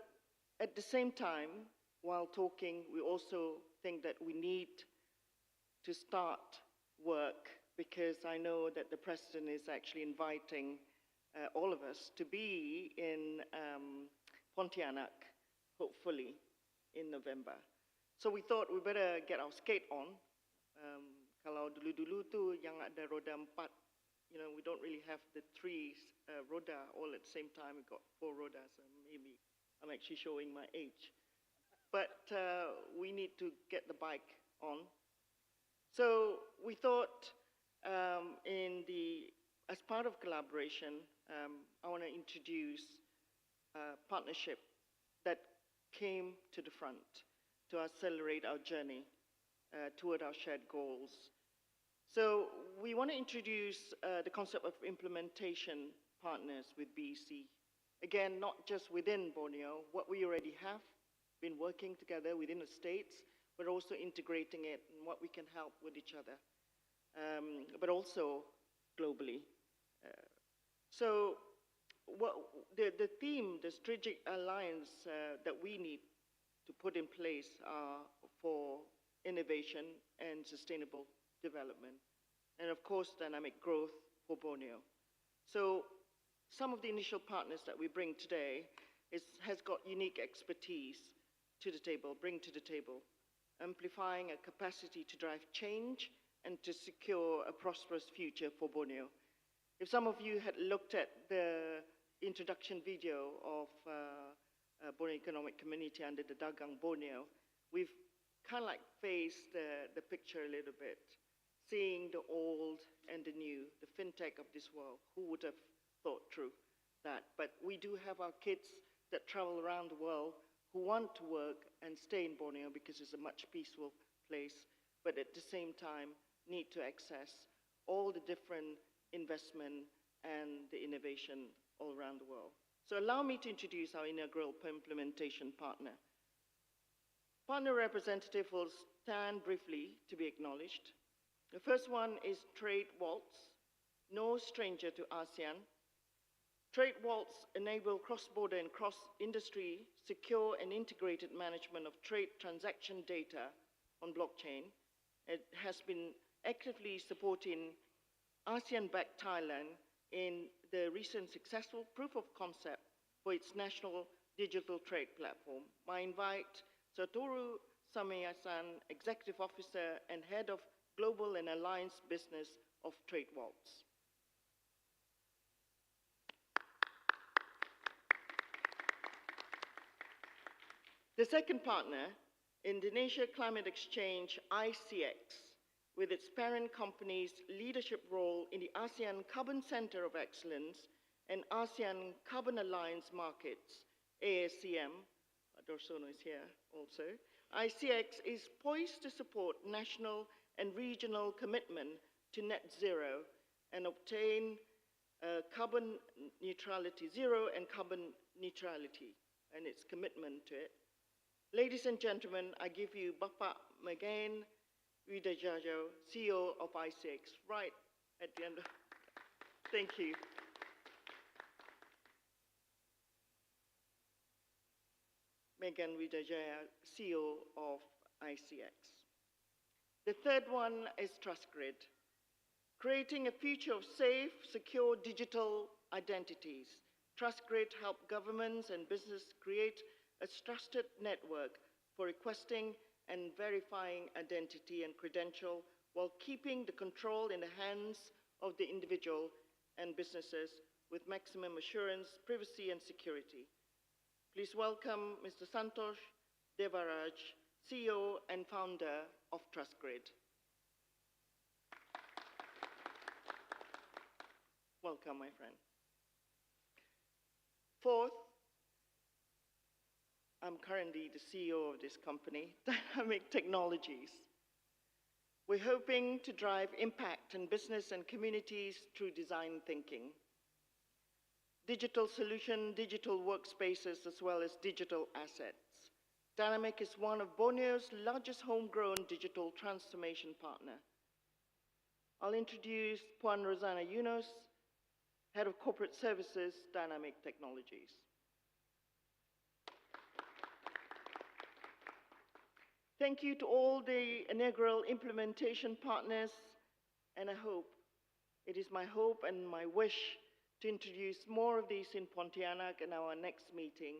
at the same time, while talking, we also think that we need to start work, because I know that the President is actually inviting all of us to be in Pontianak, hopefully, in November. So we thought we better get our skate on. Kalau dulu-dulu tu yang ada roda 4, you know, we don't really have the 3 roda all at the same time. We got 4 rodas, so maybe I'm actually showing my age. But we need to get the bike on. So we thought as part of collaboration, I want to introduce a partnership that came to the front to accelerate our journey toward our shared goals. So we want to introduce the concept of implementation partners with BEC. Again, not just within Borneo, what we already have been working together within the states, but also integrating it and what we can help with each other, but also globally. So the theme, the strategic alliance that we need to put in place for innovation and sustainable development, and of course, dynamic growth for Borneo. So some of the initial partners that we bring today has got unique expertise to the table, bring to the table, amplifying a capacity to drive change and to secure a prosperous future for Borneo. If some of you had looked at the introduction video of Borneo Economic Community under the Dagang Borneo, we've kind of like faced the picture a little bit, seeing the old and the new, the fintech of this world. Who would have thought through that? But we do have our kids that travel around the world who want to work and stay in Borneo because it's a much peaceful place, but at the same time need to access all the different investment and the innovation all around the world. So allow me to introduce our inaugural implementation partner. Partner representative will stand briefly to be acknowledged. The first one is Trade Waltz, no stranger to ASEAN. Trade Waltz enable cross-border and cross-industry secure and integrated management of trade transaction data on blockchain. It has been actively supporting ASEAN-backed Thailand in the recent successful proof of concept for its national digital trade platform. I invite Satoru Samayasan, Executive Officer and Head of Global and Alliance Business of Trade Waltz. The second partner, Indonesia Climate Exchange ICX, with its parent company's leadership role in the ASEAN Carbon Center of Excellence and ASEAN Carbon Alliance Markets, ASCM, Dorsono is here also, ICX is poised to support national and regional commitment to net zero and obtain carbon neutrality, zero and carbon neutrality, and its commitment to it. Ladies and gentlemen, I give you Bapak Megain Widajajo, CEO of ICX, right at the end. Thank you. Megan Widajaya, CEO of ICX. The third one is TrustGrid, creating a future of safe, secure digital identities. TrustGrid helps governments and business create a trusted network for requesting and verifying identity and credential while keeping the control in the hands of the individual and businesses with maximum assurance, privacy, and security. Please welcome Mr. Santosh Devaraj, CEO and founder of TrustGrid. Welcome, my friend. Fourth, I'm currently the CEO of this company, Dynamic Technologies. We're hoping to drive impact in business and communities through design thinking, digital solution, digital workspaces, as well as digital assets. Dynamic is one of Borneo's largest homegrown digital transformation partner. I'll introduce Puan Rosanna Yunus, Head of Corporate Services, Dynamic Technologies. Thank you to all the inaugural implementation partners, and it is my hope and my wish to introduce more of these in Pontianak in our next meeting.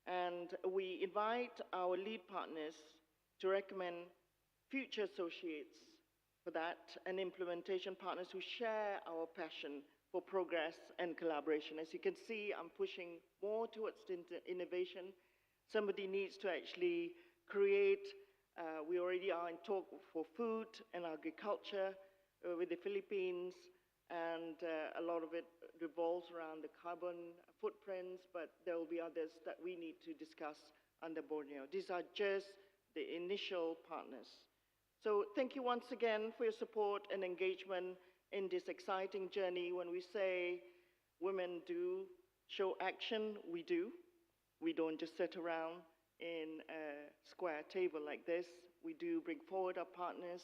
And we invite our lead partners to recommend future associates for that and implementation partners who share our passion for progress and collaboration. As you can see, I'm pushing more towards innovation. Somebody needs to actually create, we already are in talk for food and agriculture with the Philippines, and a lot of it revolves around the carbon footprints, but there will be others that we need to discuss under Borneo. These are just the initial partners. So thank you once again for your support and engagement in this exciting journey. When we say women do show action, we do. We don't just sit around in a square table like this. We do bring forward our partners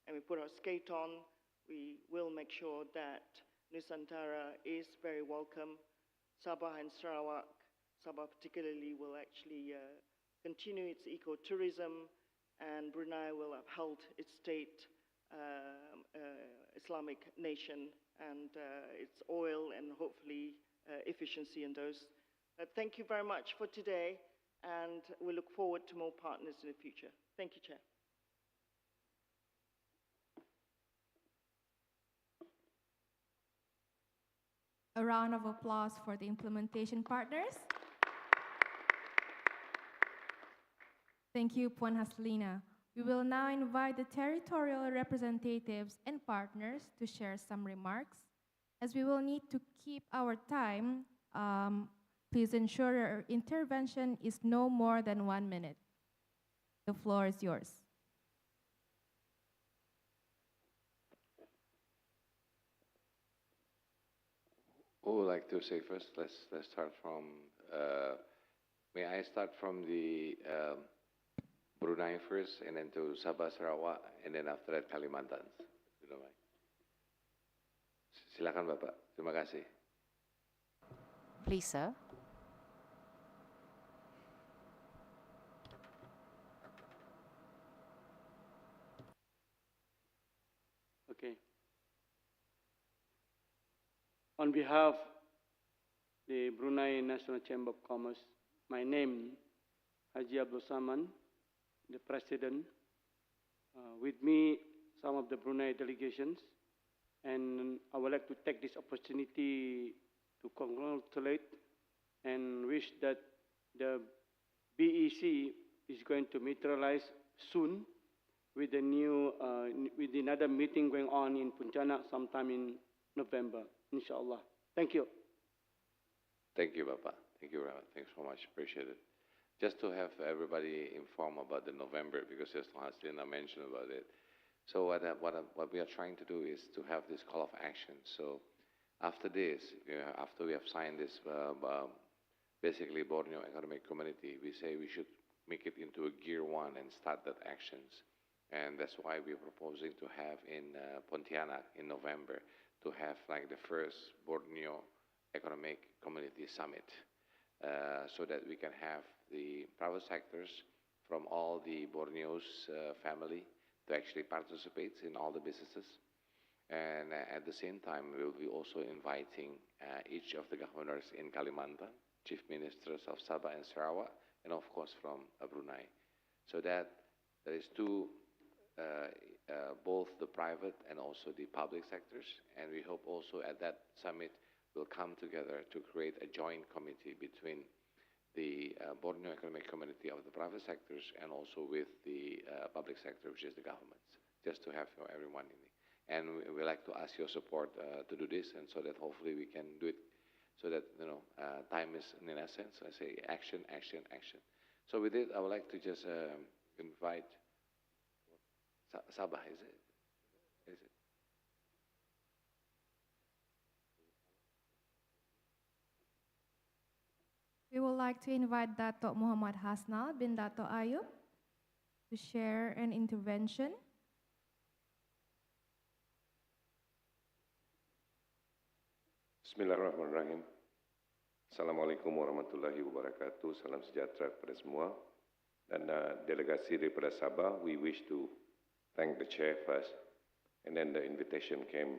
and we put our skate on. We will make sure that Nusantara is very welcome. Sabah and Sarawak, Sabah particularly, will actually continue its ecotourism, and Brunei will uphold its state Islamic nation and its oil and hopefully efficiency in those. Thank you very much for today, and we look forward to more partners in the future. Thank you, Chair. A round of applause for the implementation partners. Thank you, Puan Haslina. We will now invite the territorial representatives and partners to share some remarks. As we will need to keep our time, please ensure your intervention is no more than 1 minute. The floor is yours. Who would like to say first? Let's start from, may I start from the Brunei first, and then to Sabah, Sarawak, and then after that Kalimantan. You don't mind. Silakan Bapak. Terima kasih. Please, sir. Okay. On behalf of the Brunei National Chamber of Commerce, my name, Haji Abdul Saman, the President. With me, some of the Brunei delegations, and I would like to take this opportunity to congratulate and wish that the BEC is going to materialize soon with the new, with another meeting going on in Pontianak sometime in November, inshallah. Thank you. Thank you, Bapak. Thank you, Bapak. Thanks so much. Appreciate it. just to have everybody informed about the November, because just Haslina mentioned about it. So what we are trying to do is to have this call of action. So after this, after we have signed this, basically Borneo Economic Community, we say we should make it into a gear one and start that actions. And that's why we're proposing to have in Pontianak in November, to have like the first Borneo Economic Community Summit, so that we can have the private sectors from all the Borneo's family to actually participate in all the businesses. And at the same time, we'll be also inviting each of the governors in Kalimantan, chief ministers of Sabah and Sarawak, and of course from Brunei. So that there is both the private and also the public sectors. And we hope also at that summit we'll come together to create a joint committee between the Borneo Economic Community of the private sectors and also with the public sector, which is the governments, just to have everyone in it. And we like to ask your support to do this, and so that hopefully we can do it, so that time is in essence. I say action, action, action. So with it, I would like to just invite Sabah. Is it? Is it? We would like to invite Dato' Muhammad Hasnal bin Dato' Ayub to share an intervention. Bismillahirrahmanirrahim. Assalamualaikum warahmatullahi wabarakatuh. Salam sejahtera kepada semua. Dan delegasi daripada Sabah, we wish to thank the chair first. And then the invitation came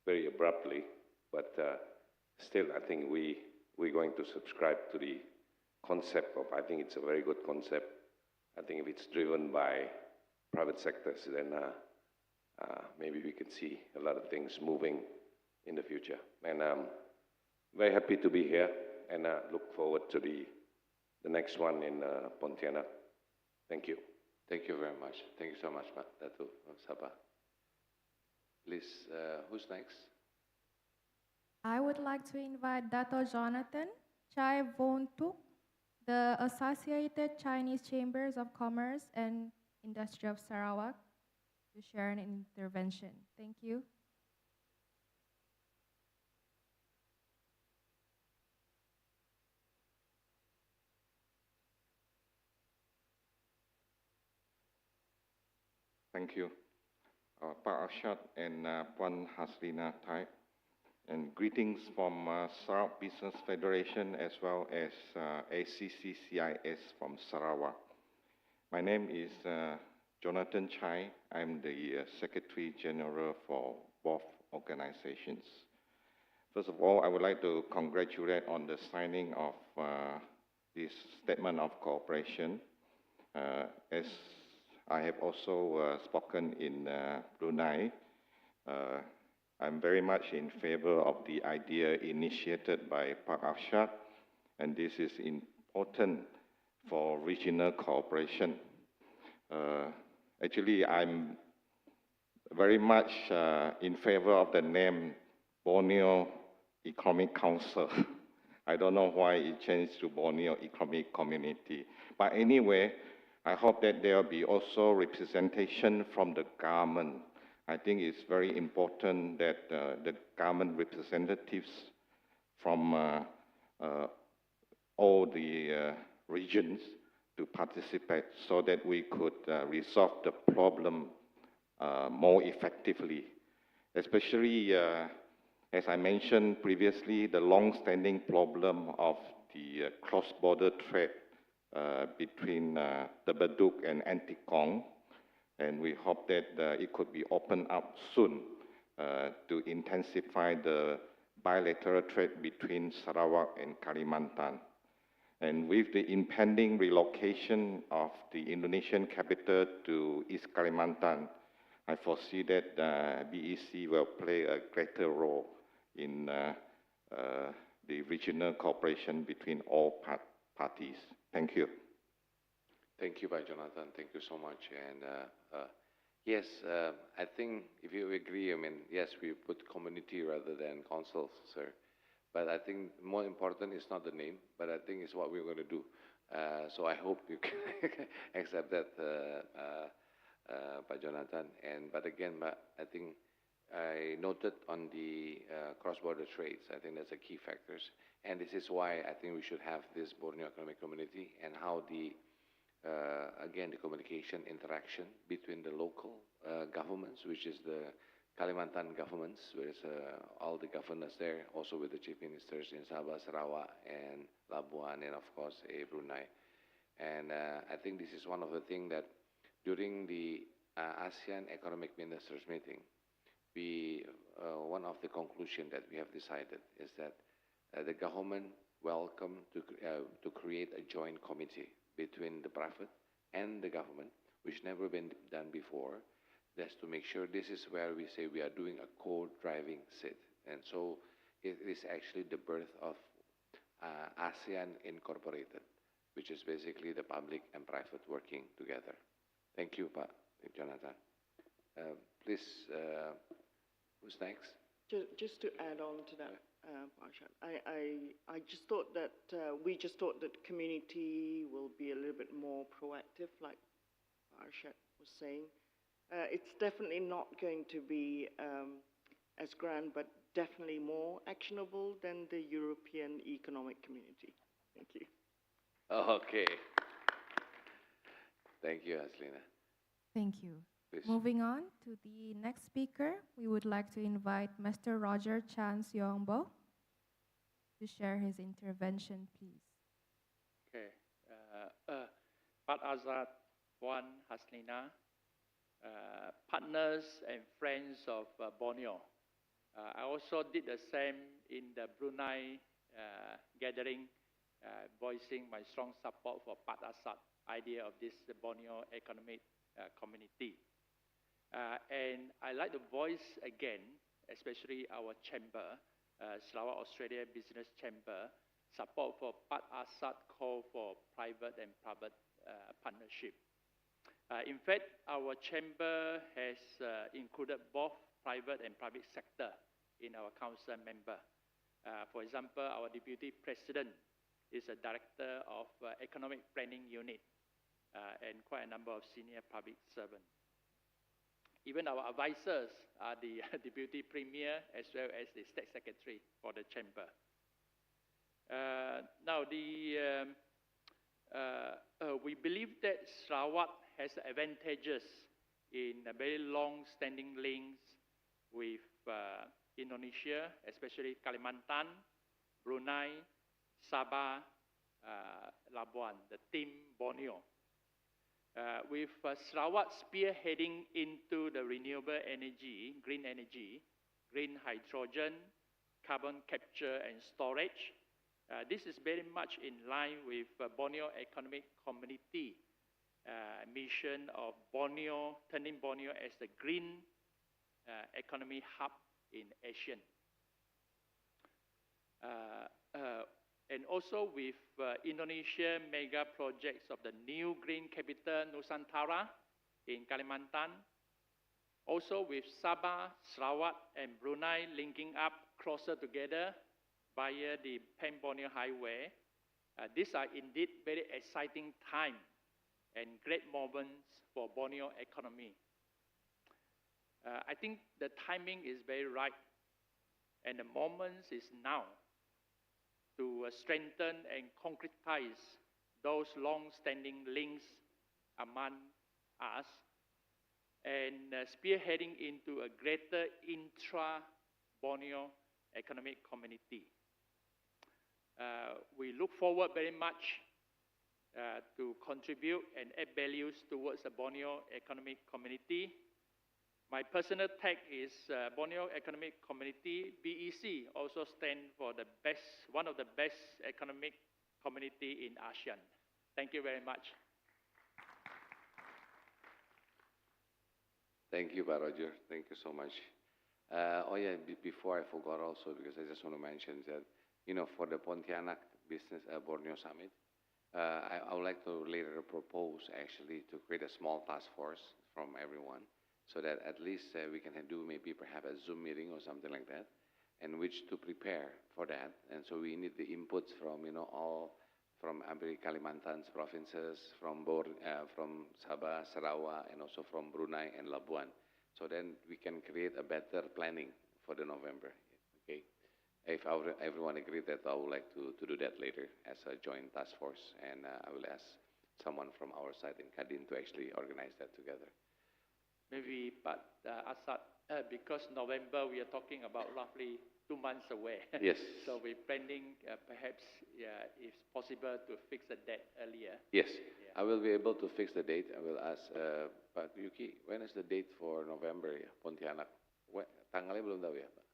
very abruptly. But still, I think we're going to subscribe to the concept of, I think it's a very good concept. I think if it's driven by private sectors, then maybe we can see a lot of things moving in the future. And I'm very happy to be here and look forward to the next one in Pontianak. Thank you. Thank you very much. Thank you so much, Dato' Sabah. Please, who's next? I would like to invite Dato' Jonathan Chai Von Tuk, the Associated Chinese Chambers of Commerce and Industry of Sarawak, to share an intervention. Thank you. Thank you, Pak Arshad and Puan Haslina Tai, and greetings from Sarawak Business Federation as well as ACCCIS from Sarawak. My name is Jonathan Chai. I'm the Secretary General for both organizations. First of all, I would like to congratulate on the signing of this Statement of Cooperation. As I have also spoken in Brunei, I'm very much in favor of the idea initiated by Pak Arshad, and this is important for regional cooperation. Actually, I'm very much in favor of the name Borneo Economic Council. I don't know why it changed to Borneo Economic Community. But anyway, I hope that there will be also representation from the government. I think it's very important that the government representatives from all the regions to participate so that we could resolve the problem more effectively. Especially, as I mentioned previously, the long-standing problem of the cross-border trade between the Bedok and Antikong, and we hope that it could be opened up soon to intensify the bilateral trade between Sarawak and Kalimantan. And with the impending relocation of the Indonesian capital to East Kalimantan, I foresee that BEC will play a greater role in the regional cooperation between all parties. Thank you. Thank you, Pak Jonathan. Thank you so much. And yes, I think if you agree, I mean, yes, we put community rather than council, sir. But I think more important is not the name, but I think it's what we're going to do. So I hope you can accept that, Pak Jonathan. But again, I think I noted on the cross-border trades. I think that's a key factors, and this is why I think we should have this Borneo Economic Community and how the again the communication interaction between the local governments, which is the Kalimantan governments, where all the governors there, also with the chief ministers in Sabah, Sarawak, and Labuan, and of course Brunei. And I think this is one of the things that during the ASEAN Economic Ministers meeting, one of the conclusions that we have decided is that the government welcome to create a joint committee between the private and the government, which never been done before. That's to make sure this is where we say we are doing a co-driving seat. And so it is actually the birth of ASEAN Incorporated, which is basically the public and private working together. Thank you, Pak Jonathan. Please, who's next? Just to add on to that, Parshad, I just thought that we just thought that community will be a little bit more proactive, like Parshad was saying. It's definitely not going to be as grand, but definitely more actionable than the European Economic Community. Thank you. Okay. Thank you, Haslina. Thank you. Please. Moving on to the next speaker, we would like to invite Mr. Roger Chan Seongbo to share his intervention, please. Okay. Pat Azad, Wan Haslina, partners and friends of Borneo. I also did the same in the Brunei gathering, voicing my strong support for Pat Azad idea of this Borneo Economic Community. And I like to voice again, especially our chamber, Sarawak Australia Business Chamber, support for Pat Azad call for private and public partnership. In fact, our chamber has included both private and public sector in our council member. For example, our deputy president is a director of economic planning unit and quite a number of senior public servants. Even our advisors are the deputy premier as well as the state secretary for the chamber. Now, we believe that Sarawak has advantages in a very long-standing links with Indonesia, especially Kalimantan, Brunei, Sabah, Labuan, the team Borneo. With Sarawak spearheading into the renewable energy, green hydrogen, carbon capture and storage, this is very much in line with Borneo Economic Community mission of Borneo, turning Borneo as the green economy hub in Asia. And also with Indonesia mega projects of the new green capital Nusantara in Kalimantan. Also with Sabah, Sarawak and Brunei linking up closer together via the Pan-Borneo Highway. These are indeed very exciting time and great moments for Borneo economy. I think the timing is very right and the moment is now to strengthen and concretize those long-standing links among us and spearheading into a greater intra-Borneo economic community. We look forward very much to contribute and add values towards the Borneo economic community. My personal tag is Borneo Economic Community, BEC, also stand for the best, one of the best economic community in ASEAN. Thank you very much. Thank you, Roger. Thank you so much. Oh yeah, before I forgot also, because I just want to mention that, you know, for the Pontianak Business Borneo Summit, I would like to later propose actually to create a small task force from everyone, so that at least we can do maybe perhaps a Zoom meeting or something like that, and which to prepare for that. And so we need the inputs from, all from every Kalimantan's provinces, from Sabah, Sarawak, and also from Brunei and Labuan. So then we can create a better planning for the November. Okay. If everyone agreed that, I would like to do that later as a joint task force, and I will ask someone from our side in Kadin to actually organize that together. Maybe, but Asad, because November we are talking about roughly 2 months away. Yes. So we're planning perhaps, if possible, to fix the date earlier. Yes, Yeah. I will be able to fix the date. I will ask Pak Yuki, when is the date for November ya, Pontianak? Tanggalnya belum tahu ya, Pak?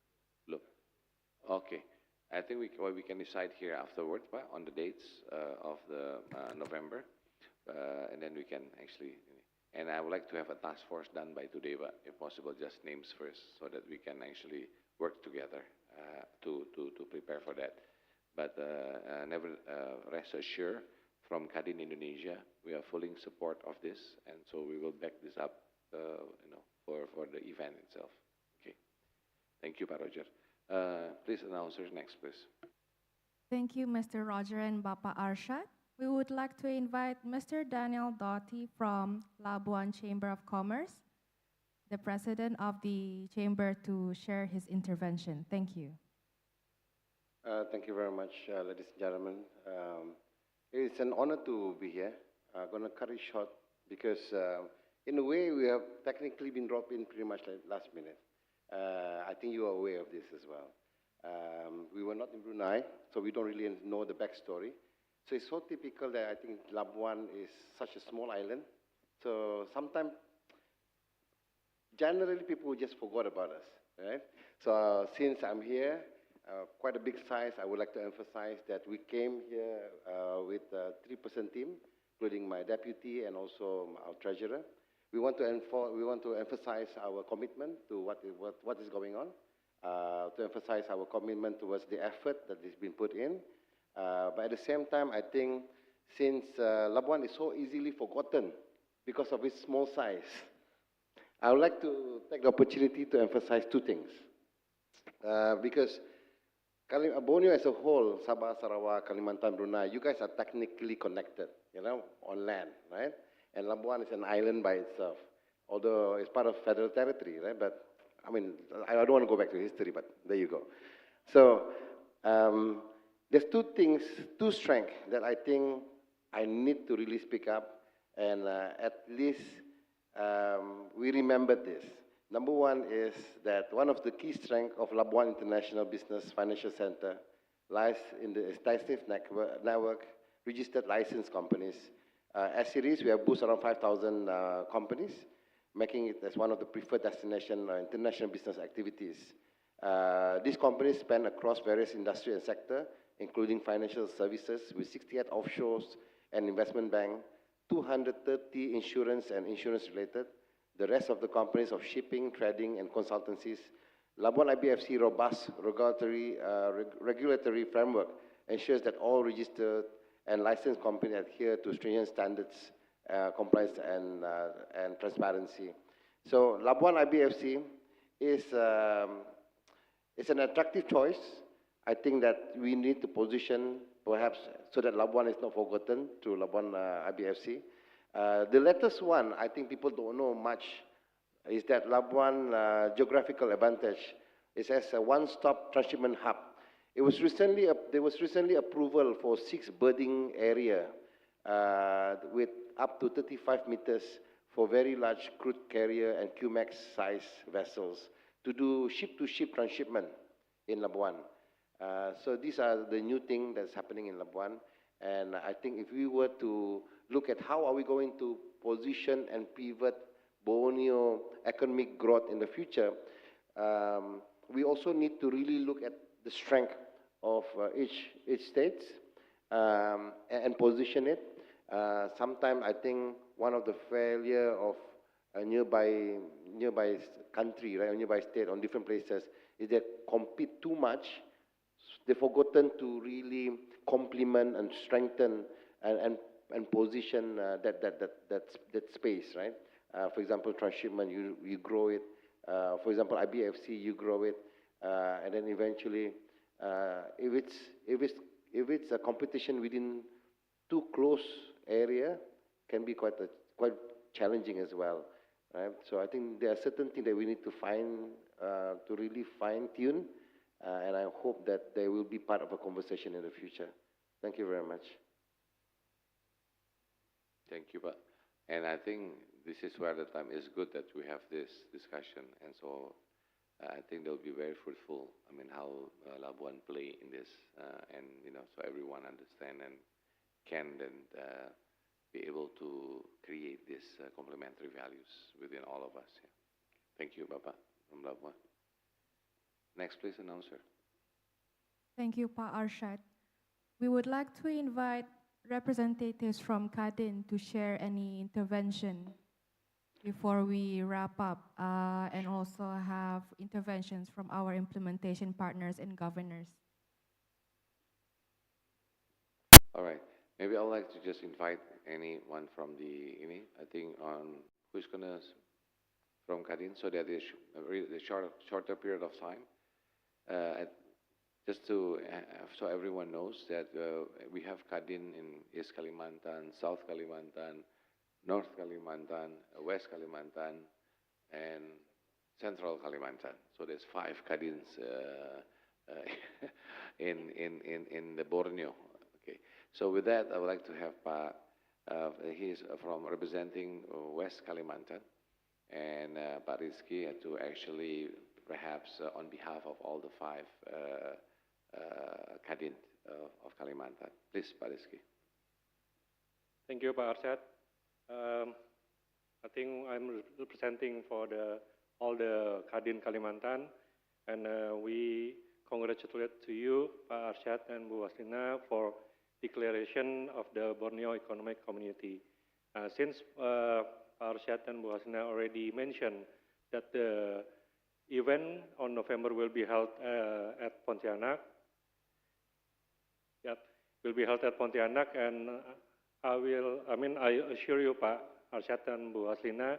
Belum. Okay. I think we can decide here afterwards, Pak, on the dates of the November, and then we can actually. And I would like to have a task force done by today, but if possible, just names first, so that we can actually work together to prepare for that. But never rest assured, from Kadin Indonesia, we are fully in support of this, and so we will back this up, for the event itself. Okay. Thank you, Pak Roger. Please, announcers next, please. Thank you, Mr. Roger and Bapak Arshad. We would like to invite Mr. Daniel Doughty from Labuan Chamber of Commerce, the president of the chamber, to share his intervention. Thank you. Thank you very much, ladies and gentlemen. It's an honor to be here. I'm going to cut it short because, in a way, we have technically been dropped in pretty much like last minute. I think you are aware of this as well. We were not in Brunei, so we don't really know the backstory. So it's so typical that I think Labuan is such a small island. So sometimes, generally, people just forgot about us, right? So since I'm here, quite a big size, I would like to emphasize that we came here with a 3% team, including my deputy and also our treasurer. We want to emphasize our commitment to what is going on, to emphasize our commitment towards the effort that has been put in. But at the same time, I think since Labuan is so easily forgotten because of its small size, I would like to take the opportunity to emphasize two things. Because Borneo as a whole, Sabah, Sarawak, Kalimantan, Brunei, you guys are technically connected, on land, right? And Labuan is an island by itself, although it's part of federal territory, right? But, I mean, I don't want to go back to history, but there you go. So, there's two strengths that I think I need to really speak up, and at least we remember this. Number one is that one of the key strengths of Labuan International Business Financial Center lies in the extensive network, registered licensed companies. As it is, we have boosted around 5,000 companies, making it as one of the preferred destination international business activities. These companies span across various industry and sector, including financial services with 68 offshores and investment bank, 230 insurance and insurance related, the rest of the companies of shipping, trading, and consultancies. Labuan IBFC robust regulatory framework ensures that all registered and licensed companies adhere to stringent standards, compliance, and transparency. So Labuan IBFC is an attractive choice. I think that we need to position perhaps so that Labuan is not forgotten through Labuan IBFC. The latest one, I think people don't know much, is that Labuan geographical advantage is as a one-stop transshipment hub. There was recently approval for 6 berthing area with up to 35 meters for very large crude carrier and QMAX size vessels to do ship-to-ship transshipment in Labuan. So these are the new things that's happening in Labuan. And I think if we were to look at how are we going to position and pivot Borneo economic growth in the future, we also need to really look at the strength of each state and position it. Sometimes I think one of the failure of a nearby country, right, a nearby state on different places is they compete too much. They've forgotten to really complement and strengthen and position that space, right? For example, transshipment, you grow it. For example, IBFC, you grow it. and then eventually, if it's a competition within too close area, can be quite challenging as well, right? So I think there are certain things that we need to to really fine tune, and I hope that they will be part of a conversation in the future. Thank you very much. Thank you, but and I think this is where the time is good that we have this discussion, and so I think they'll be very fruitful. I mean, how Labuan play in this, and so everyone understand and can then be able to create these complementary values within all of us. Yeah. Thank you, Bapak from Labuan. Next, please, announcer. Thank you, Pa Arshad. We would like to invite representatives from Kadin to share any intervention before we wrap up, and also have interventions from our implementation partners and governors. All right. Maybe I'd like to just invite anyone from I think who's gonna from Kadin, so that is a shorter period of time. Just to so everyone knows that we have Kadin in East Kalimantan, South Kalimantan, North Kalimantan, West Kalimantan, and Central Kalimantan. So there's 5 Kadins in the Borneo. Okay. So with that, I would like to have he's from representing West Kalimantan, and Pak Rizky to actually perhaps on behalf of all the 5 Kadin of Kalimantan. Please, Pak Rizky. Thank you, Pak Arshad. I think I'm representing for all the Kadin Kalimantan, and we congratulate to you, Pak Arshad and Bu Waslina, for declaration of the Borneo Economic Community. Since Pak Arshad and Bu Waslina already mentioned that the event on November will be held at Pontianak. Yep, will be held at Pontianak, and I assure you, Pak Arshad and Bu Waslina,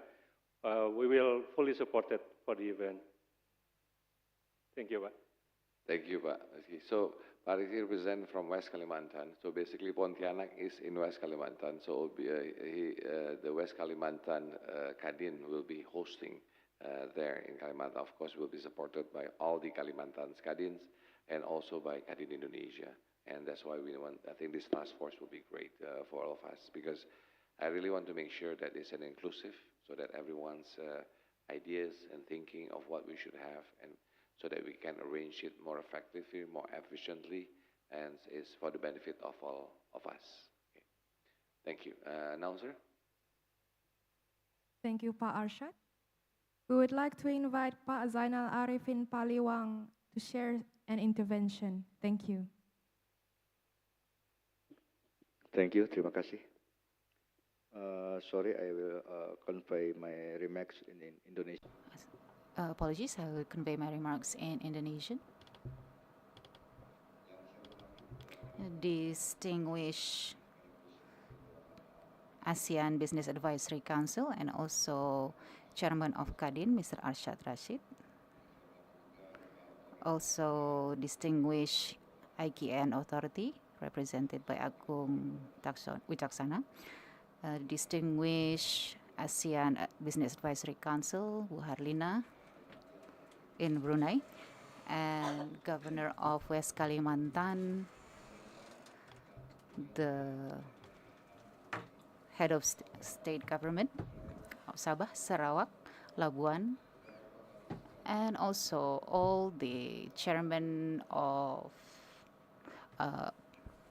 we will fully support it for the event. Thank you, Pak. Thank you, Pak Rizky. So, Pak Rizky represents from West Kalimantan. So basically, Pontianak is in West Kalimantan. So the West Kalimantan Kadin will be hosting there in Kalimantan. Of course, will be supported by all the Kalimantan Kadins and also by Kadin Indonesia. And that's why I think this task force will be great for all of us, because I really want to make sure that it's an inclusive, so that everyone's ideas and thinking of what we should have, and so that we can arrange it more effectively, more efficiently, and it's for the benefit of all of us. Okay. Thank you. Announcer? Thank you, Pa Arshad. We would like to invite Pak Zainal Arifin Paliwang to share an intervention. Thank you. Thank you, terima kasih. Sorry, I will convey my remarks in Indonesian. Apologies, I will convey my remarks in Indonesian. Distinguished ASEAN Business Advisory Council and also Chairman of Kadin, Mr. Arshad Rashid. Also distinguished IKN Authority, represented by Agung Wicaksana. Distinguished ASEAN Business Advisory Council, Bu Harlina in Brunei, and Governor of West Kalimantan, the Head of State Government of Sabah, Sarawak, Labuan, and also all the Chairman of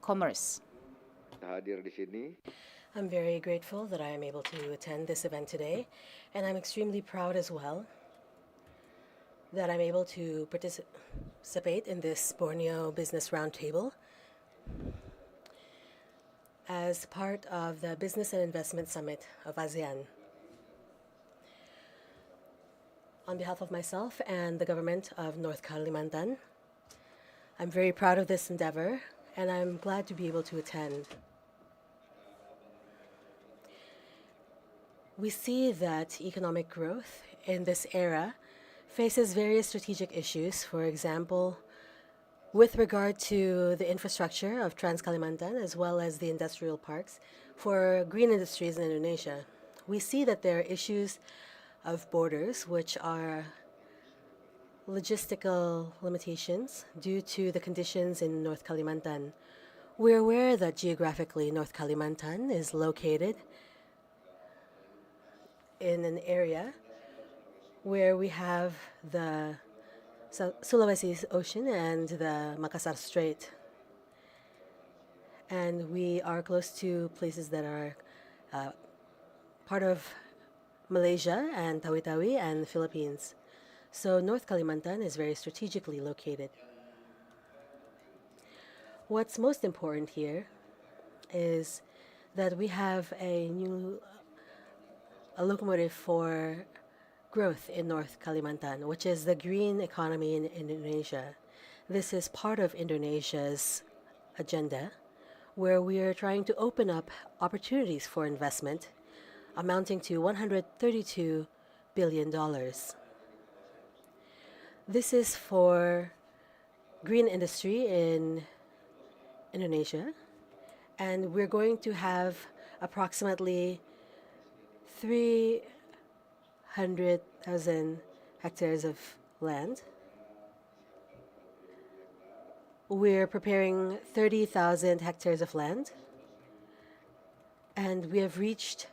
Commerce. Hadir di sini. I'm very grateful that I am able to attend this event today, and I'm extremely proud as well that I'm able to participate in this Borneo Business Roundtable as part of the Business and Investment Summit of ASEAN. On behalf of myself and the government of North Kalimantan, I'm very proud of this endeavor, and I'm glad to be able to attend. We see that economic growth in this era faces various strategic issues. For example, with regard to the infrastructure of Trans-Kalimantan as well as the industrial parks for green industries in Indonesia, we see that there are issues of borders, which are logistical limitations due to the conditions in North Kalimantan. We're aware that geographically North Kalimantan is located in an area where we have the Sulawesi Ocean and the Makassar Strait. And we are close to places that are part of Malaysia and Tawi-Tawi and the Philippines. So North Kalimantan is very strategically located. What's most important here is that we have a locomotive for growth in North Kalimantan, which is the green economy in Indonesia. This is part of Indonesia's agenda, where we are trying to open up opportunities for investment amounting to $132 billion. This is for green industry in Indonesia, and we're going to have approximately 300,000 hectares of land. We're preparing 30,000 hectares of land, and we have reached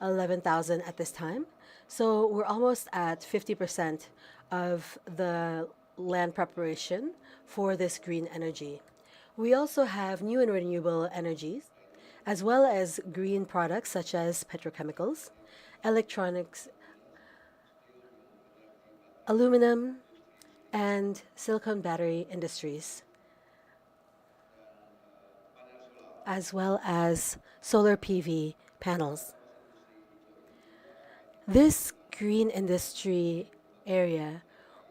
11,000 at this time. So we're almost at 50% of the land preparation for this green energy. We also have new and renewable energies, as well as green products such as petrochemicals, electronics, aluminum, and silicon battery industries, as well as solar PV panels. This green industry area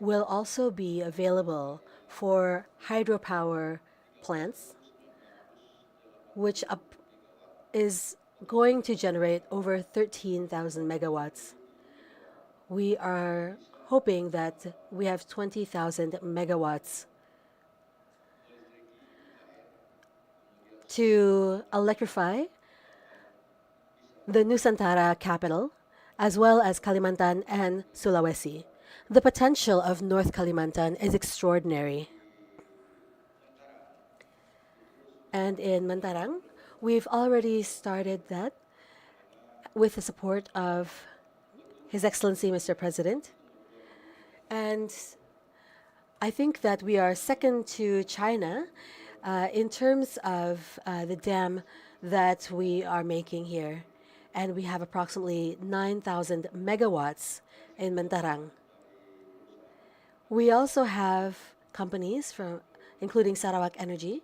will also be available for hydropower plants, which is going to generate over 13,000 megawatts. We are hoping that we have 20,000 megawatts to electrify the Nusantara capital, as well as Kalimantan and Sulawesi. The potential of North Kalimantan is extraordinary. And in Mantarang, we've already started that with the support of His Excellency Mr. President. And I think that we are second to China in terms of the dam that we are making here. And we have approximately 9,000 megawatts in Mantarang. We also have companies including Sarawak Energy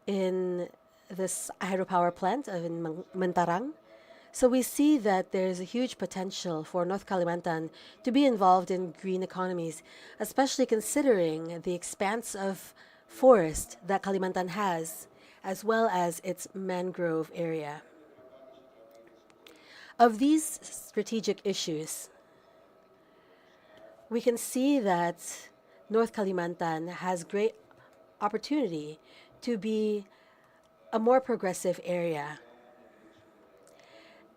in this hydropower plant in Mantarang. So we see that there's a huge potential for North Kalimantan to be involved in green economies, especially considering the expanse of forest that Kalimantan has, as well as its mangrove area. Of these strategic issues, we can see that North Kalimantan has great opportunity to be a more progressive area.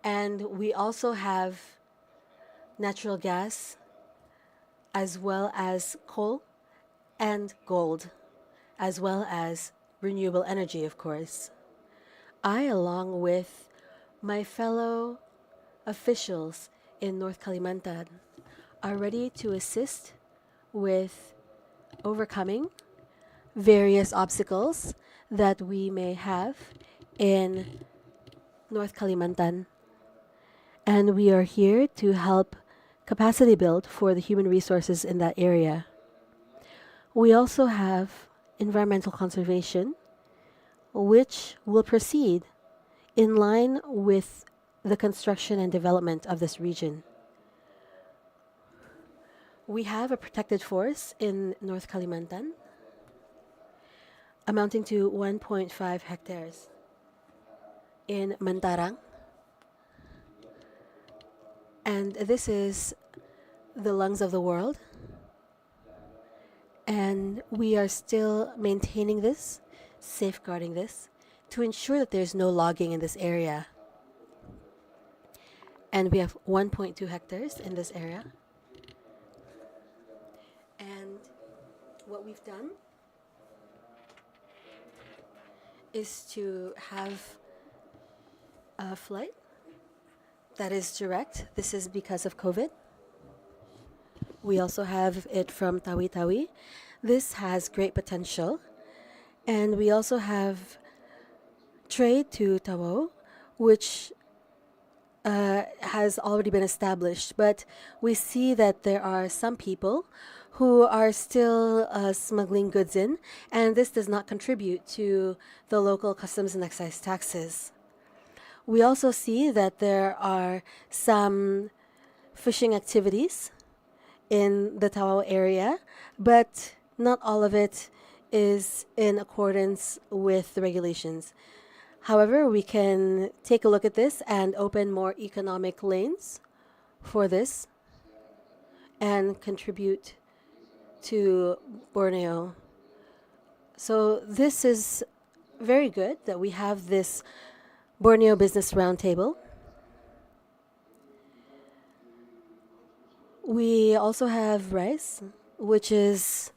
And we also have natural gas, as well as coal and gold, as well as renewable energy, of course. I, along with my fellow officials in North Kalimantan, are ready to assist with overcoming various obstacles that we may have in North Kalimantan. And we are here to help capacity build for the human resources in that area. We also have environmental conservation, which will proceed in line with the construction and development of this region. We have a protected forest in North Kalimantan amounting to 1.5 hectares in Mantarang. And this is the lungs of the world. And we are still maintaining this, safeguarding this, to ensure that there's no logging in this area. And we have 1.2 hectares in this area. And what we've done is to have a flight that is direct. This is because of COVID. We also have it from Tawi Tawi. This has great potential. And we also have trade to Tawau, which has already been established. But we see that there are some people who are still smuggling goods in, and this does not contribute to the local customs and excise taxes. We also see that there are some fishing activities in the Tawau area, but not all of it is in accordance with the regulations. However, we can take a look at this and open more economic lanes for this and contribute to Borneo. So this is very good that we have this Borneo Business Roundtable. We also have rice, which is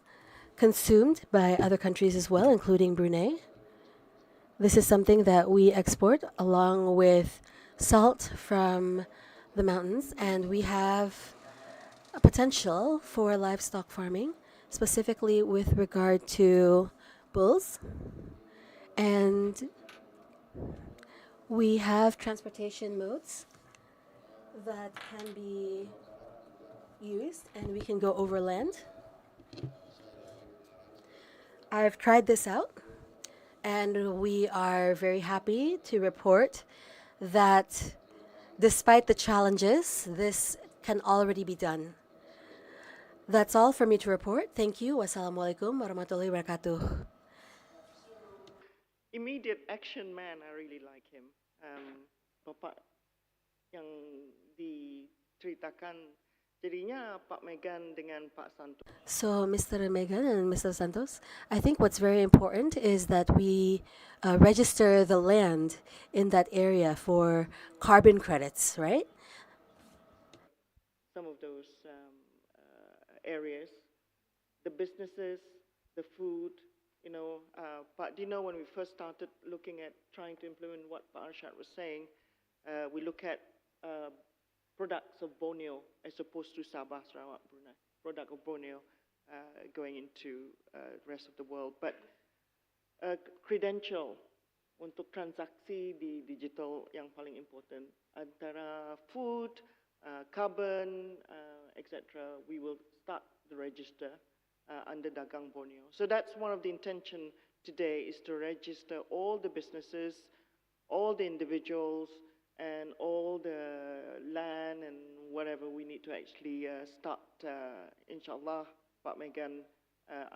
consumed by other countries as well, including Brunei. This is something that we export along with salt from the mountains, and we have a potential for livestock farming, specifically with regard to bulls. And we have transportation modes that can be used, and we can go overland. I've tried this out, and we are very happy to report that despite the challenges, this can already be done. That's all for me to report. Thank you. Wassalamualaikum warahmatullahi wabarakatuh. Immediate action man, I really like him. Bapak yang diceritakan, jadinya Pak Megan dengan Pak Santos. So, Mr. Megan and Mr. Santos, I think what's very important is that we register the land in that area for carbon credits, right? Some of those areas, the businesses, the food, Pak Dino, when we first started looking at trying to implement what Pak Arshad was saying, we look at products of Borneo as opposed to Sabah, Sarawak, Brunei, product of Borneo going into the rest of the world. But credential untuk transaksi di digital yang paling important antara food, carbon, etc. We will start the register under Dagang Borneo. So that's one of the intention today, is to register all the businesses, all the individuals, and all the land and whatever we need to actually start. Inshallah, Pak Megan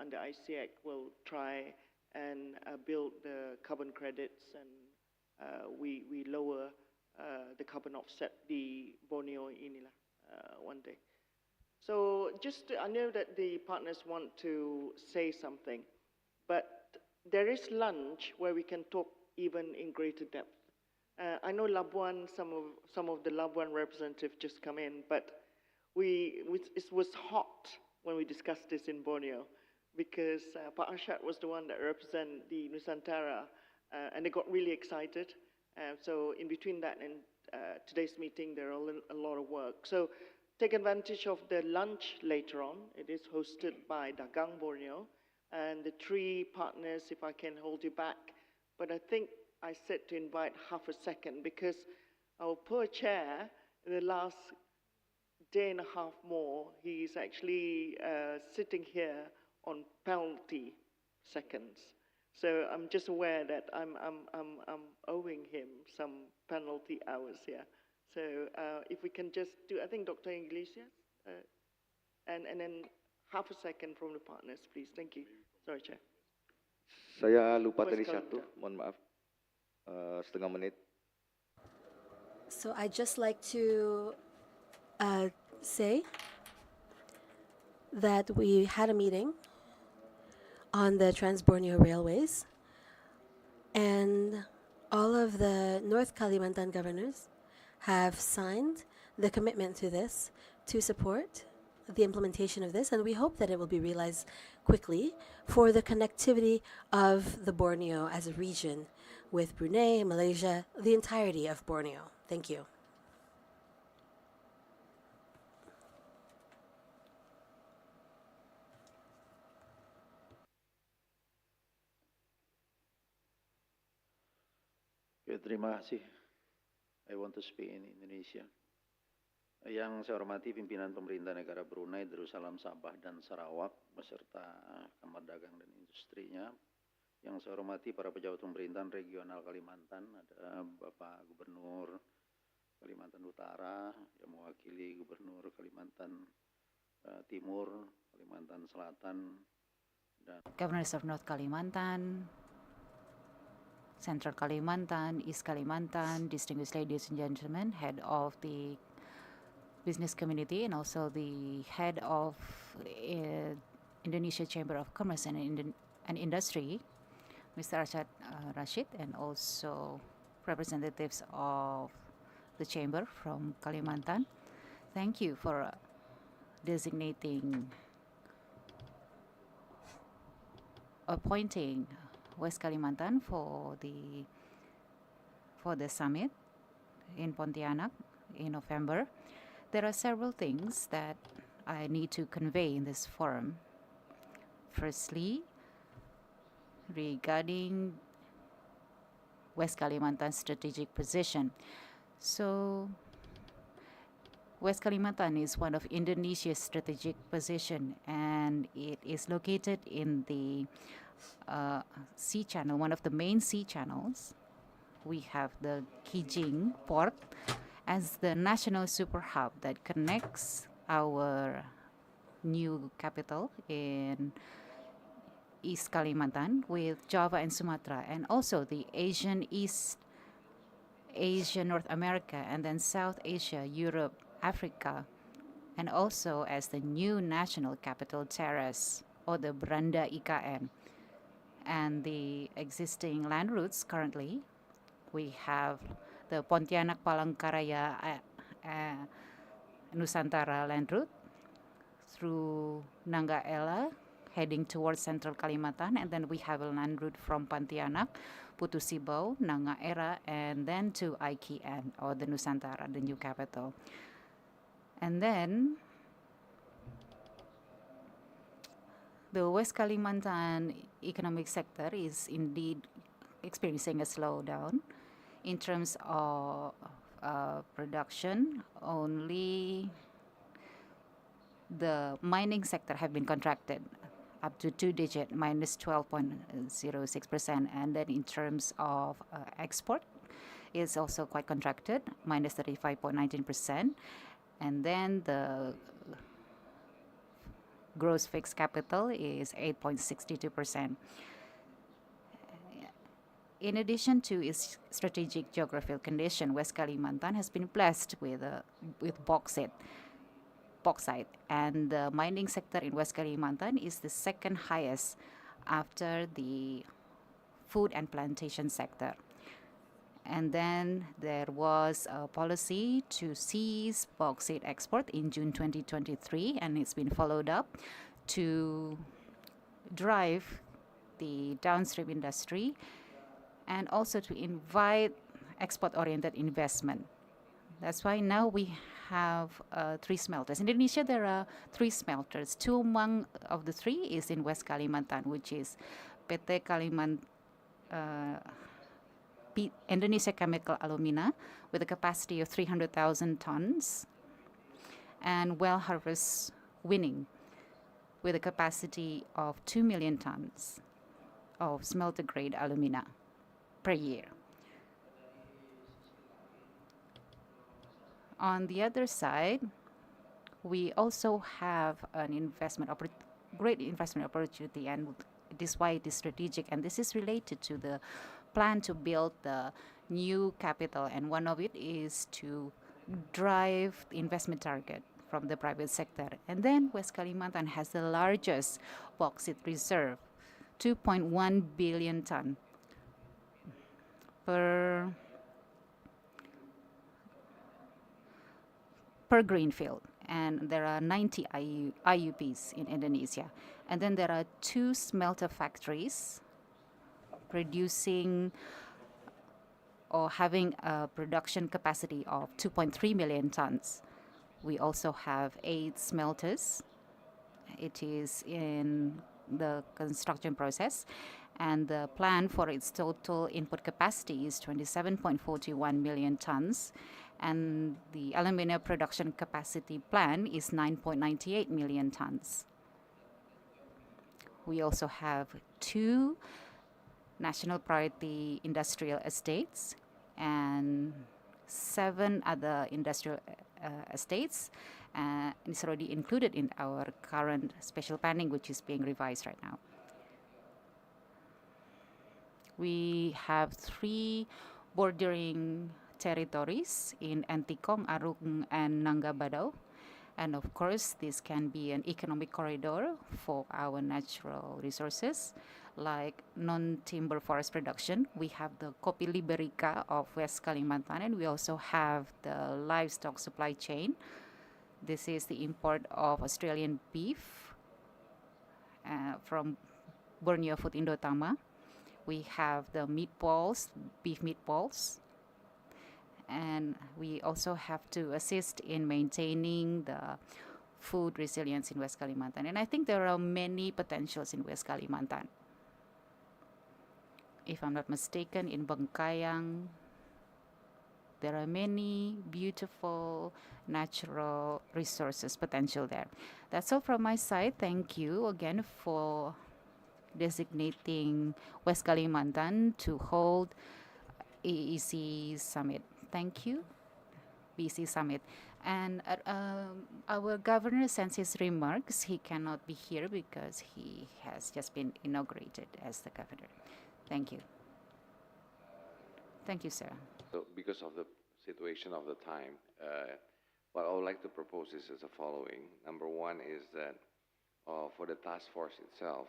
under ICAC will try and build the carbon credits, and we lower the carbon offset di Borneo inilah one day. So I know that the partners want to say something, but there is lunch where we can talk even in greater depth. I know Labuan, some of the Labuan representatives just come in, but it was hot when we discussed this in Borneo, because Pak Arshad was the one that represented the Nusantara, and they got really excited. So in between that and today's meeting, there are a lot of work. So take advantage of the lunch later on. It is hosted by Dagang Borneo, and the three partners, if I can hold you back. But I think I said to invite half a second, because our poor chair, in the last day and a half more, he's actually sitting here on penalty seconds. So I'm just aware that I'm owing him some penalty hours here. So if we can just do, I think Dr. Iglesias, and then half a second from the partners, please. Thank you. Sorry, Chair. Saya lupa tadi satu, mohon maaf. Setengah menit. So I'd just like to say that we had a meeting on the Trans-Borneo Railways, and all of the North Kalimantan governors have signed the commitment to this, to support the implementation of this, and we hope that it will be realized quickly for the connectivity of the Borneo as a region with Brunei, Malaysia, the entirety of Borneo. Thank you. Ya, terima kasih. I want to speak in Indonesia. Yang saya hormati pimpinan pemerintah negara Brunei, Darussalam, Sabah, dan Sarawak, beserta Kamar Dagang dan Industrinya. Yang saya hormati para pejabat pemerintahan regional Kalimantan, ada Bapak Gubernur Kalimantan Utara, yang mewakili Gubernur Kalimantan Timur, Kalimantan Selatan, dan Governors of North Kalimantan, Central Kalimantan, East Kalimantan, distinguished ladies and gentlemen, head of the business community and also the head of Indonesia Chamber of Commerce and Industry, Mr. Arshad Rashid, and also representatives of the chamber from Kalimantan. Thank you for appointing West Kalimantan for the summit in Pontianak in November. There are several things that I need to convey in this forum. Firstly, regarding West Kalimantan's strategic position. So, West Kalimantan is one of Indonesia's strategic position, and it is located in the sea channel, one of the main sea channels. We have the Kijing port as the national super hub that connects our new capital in East Kalimantan with Java and Sumatra, and also the East Asia, North America, and then South Asia, Europe, Africa, and also as the new national capital terrace, or the Beranda IKN. And the existing land routes currently, we have the Pontianak Palangkaraya Nusantara land route through Nanggaela, heading towards Central Kalimantan, and then we have a land route from Pontianak, Putu Sibau, Nangaera, and then to IKN, or the Nusantara, the new capital. And then the West Kalimantan economic sector is indeed experiencing a slowdown in terms of production. Only the mining sector have been contracted up to two-digit, minus 12.06%. And then in terms of export, it's also quite contracted, minus 35.19%. And then the gross fixed capital is 8.62%. In addition to its strategic geographical condition, West Kalimantan has been blessed with bauxite, and the mining sector in West Kalimantan is the second highest after the food and plantation sector. And then there was a policy to cease bauxite export in June 2023, and it's been followed up to drive the downstream industry and also to invite export-oriented investment. That's why now we have 3 smelters. In Indonesia, there are 3 smelters. 2 among of the 3 is in West Kalimantan, which is PT Indonesia Chemical Alumina, with a capacity of 300,000 tons, and Well Harvest Winning, with a capacity of 2 million tons of smelter-grade alumina per year. On the other side, we also have an great investment opportunity, and this is why it is strategic, and this is related to the plan to build the new capital, and one of it is to drive the investment target from the private sector. And then West Kalimantan has the largest bauxite reserve, 2.1 billion ton per greenfield, and there are 90 IUPs in Indonesia. And then there are 2 smelter factories producing or having a production capacity of 2.3 million tons. We also have 8 smelters. It is in the construction process, and the plan for its total input capacity is 27.41 million tons, and the alumina production capacity plan is 9.98 million tons. We also have 2 national priority industrial estates and 7 other industrial estates. It's already included in our current special planning, which is being revised right now. We have 3 bordering territories in Antikong, Arung, and Nanggabadao. And of course, this can be an economic corridor for our natural resources, like non-timber forest production. We have the Kopi Liberica of West Kalimantan, and we also have the livestock supply chain. This is the import of Australian beef from Borneo Food Indotama. We have the meatballs, beef meatballs. And we also have to assist in maintaining the food resilience in West Kalimantan. And I think there are many potentials in West Kalimantan. If I'm not mistaken, in Bengkayang, there are many beautiful natural resources potential there. That's all from my side. Thank you again for designating West Kalimantan to hold EEC Summit. Thank you, BC Summit. And our governor sends his remarks. He cannot be here because he has just been inaugurated as the governor. Thank you. Thank you, sir. So because of the situation of the time, what I would like to propose is the following. Number one is that for the task force itself,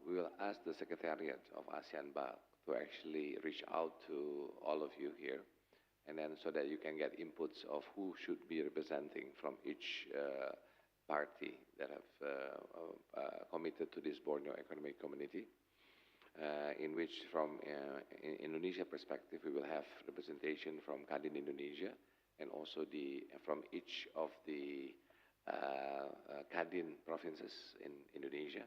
we will ask the Secretariat of ASEAN BAC to actually reach out to all of you here, and then so that you can get inputs of who should be representing from each party that have committed to this Borneo Economic Community, in which from in Indonesia perspective, we will have representation from Kadin Indonesia and also from each of the Kadin provinces in Indonesia.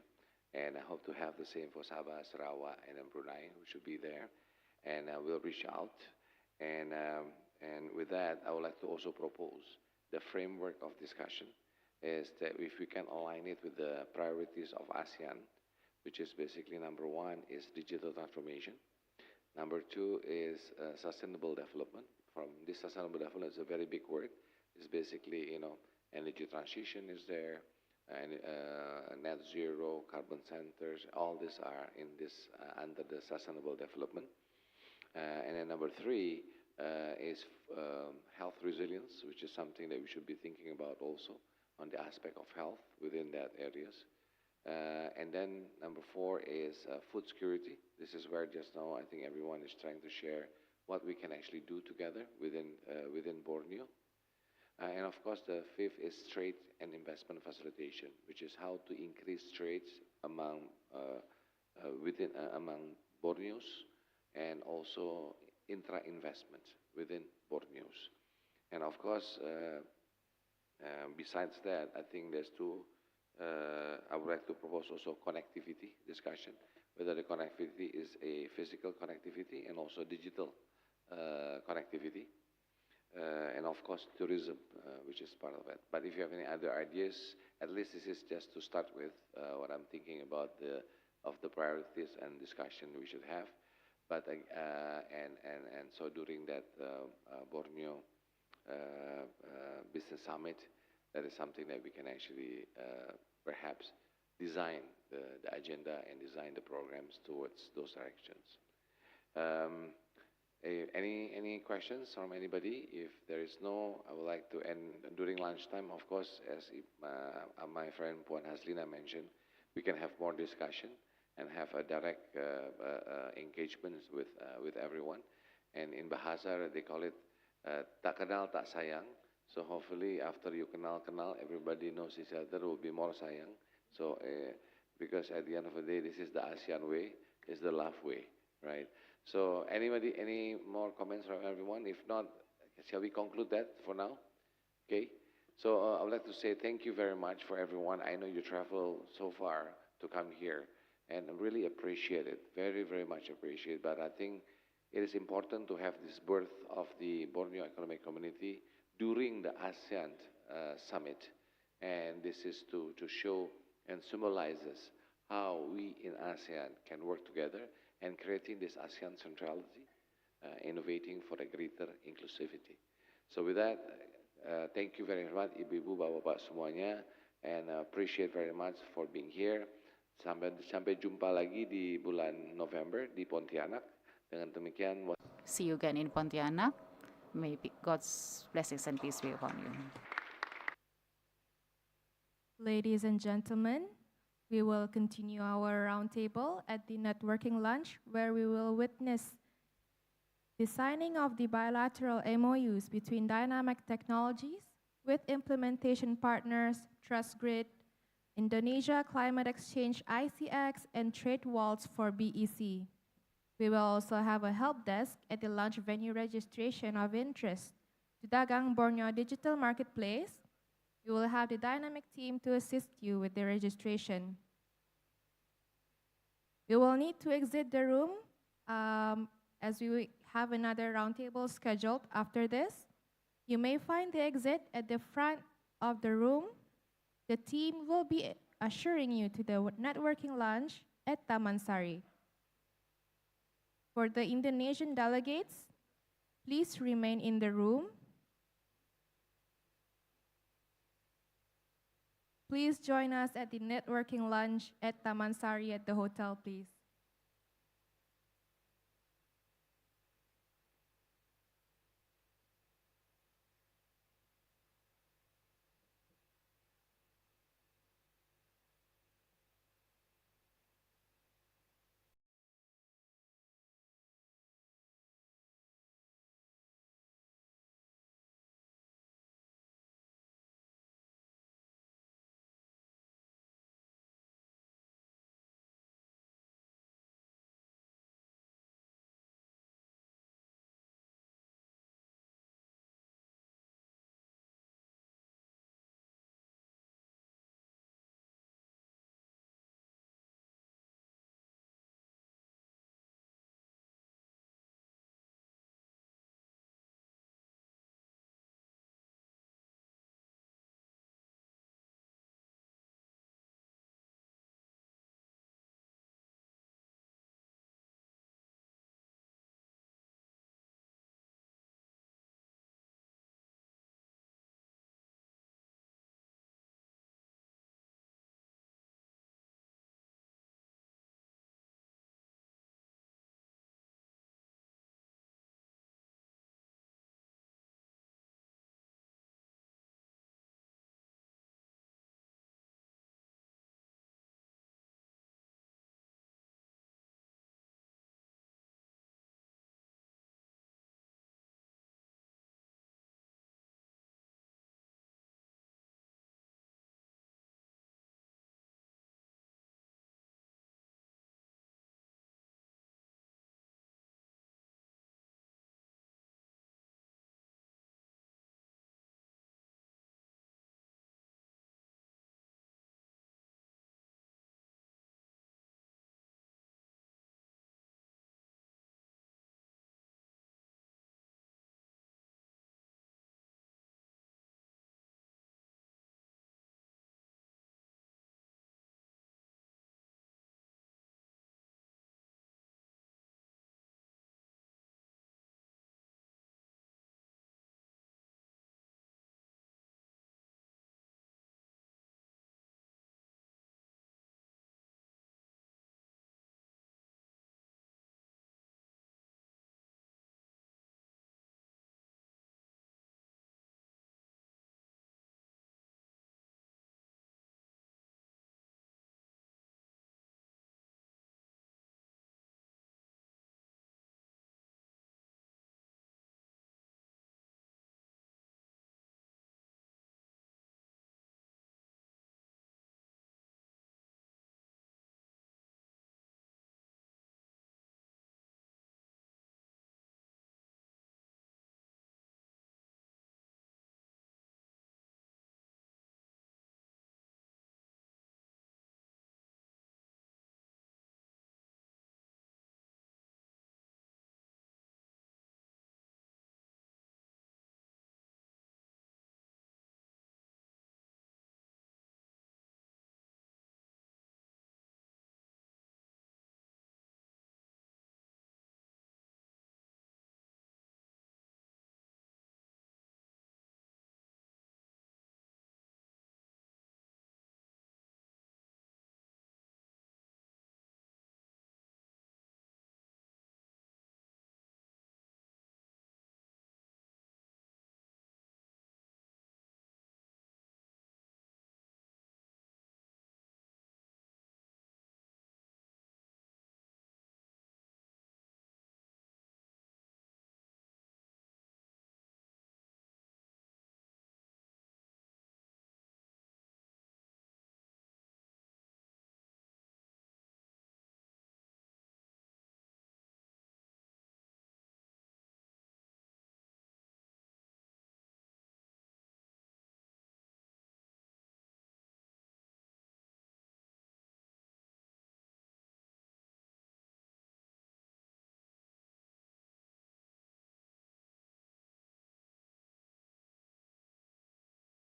And I hope to have the same for Sabah, Sarawak, and then Brunei, who should be there. And we'll reach out. And with that, I would like to also propose the framework of discussion is that if we can align it with the priorities of ASEAN, which is basically number one is digital transformation. Number two is sustainable development. From this sustainable development, it's a very big word. It's basically, energy transition is there, and net zero, carbon centers, all these are in this under the sustainable development. And then number three is health resilience, which is something that we should be thinking about also on the aspect of health within that areas. And then number four is food security. This is where just now I think everyone is trying to share what we can actually do together within Borneo. And of course, the fifth is trade and investment facilitation, which is how to increase trades among among Borneos and also intra-investment within Borneos. And of course, besides that, I think there's two. I would like to propose also connectivity discussion, whether the connectivity is a physical connectivity and also digital connectivity. And of course, tourism, which is part of it. But if you have any other ideas, at least this is just to start with what I'm thinking about of the priorities and discussion we should have. But and so during that Borneo Business Summit, that is something that we can actually perhaps design the agenda and design the programs towards those directions. Any questions from anybody? If there is no, I would like to end during lunchtime. Of course, as my friend Puan Haslina mentioned, we can have more discussion and have a direct engagements with everyone. And in Bahasa, they call it tak kenal tak sayang. So hopefully after you kenal, everybody knows each other, will be more sayang. So because at the end of the day, this is the ASEAN way, it's the love way, right? So anybody, any more comments from everyone? If not, shall we conclude that for now? Okay. So I would like to say thank you very much for everyone. I know you traveled so far to come here, and I really appreciate it. Very, very much appreciate it. But I think it is important to have this birth of the Borneo Economic Community during the ASEAN summit. And this is to show and symbolizes how we in ASEAN can work together and creating this ASEAN centrality, innovating for a greater inclusivity. So with that, thank you very much, Ibu-ibu, Bapak-bapak semuanya, and appreciate very much for being here. Sampai jumpa lagi di bulan November di Pontianak. Dengan demikian, See you again in Pontianak. May God's blessings and peace be upon you. Ladies and gentlemen, we will continue our roundtable at the networking lunch, where we will witness the signing of the bilateral MOUs between Dynamic Technologies with implementation partners TrustGrid, Indonesia Climate Exchange ICX, and Trade Walls for BEC. We will also have a help desk at the lunch venue registration of interest to Dagang Borneo Digital Marketplace. We will have the dynamic team to assist you with the registration. We will need to exit the room as we have another roundtable scheduled after this. You may find the exit at the front of the room. The team will be ushering you to the networking lunch at Taman Sari. For the Indonesian delegates, please remain in the room. Please join us at the networking lunch at Taman Sari at the hotel, please.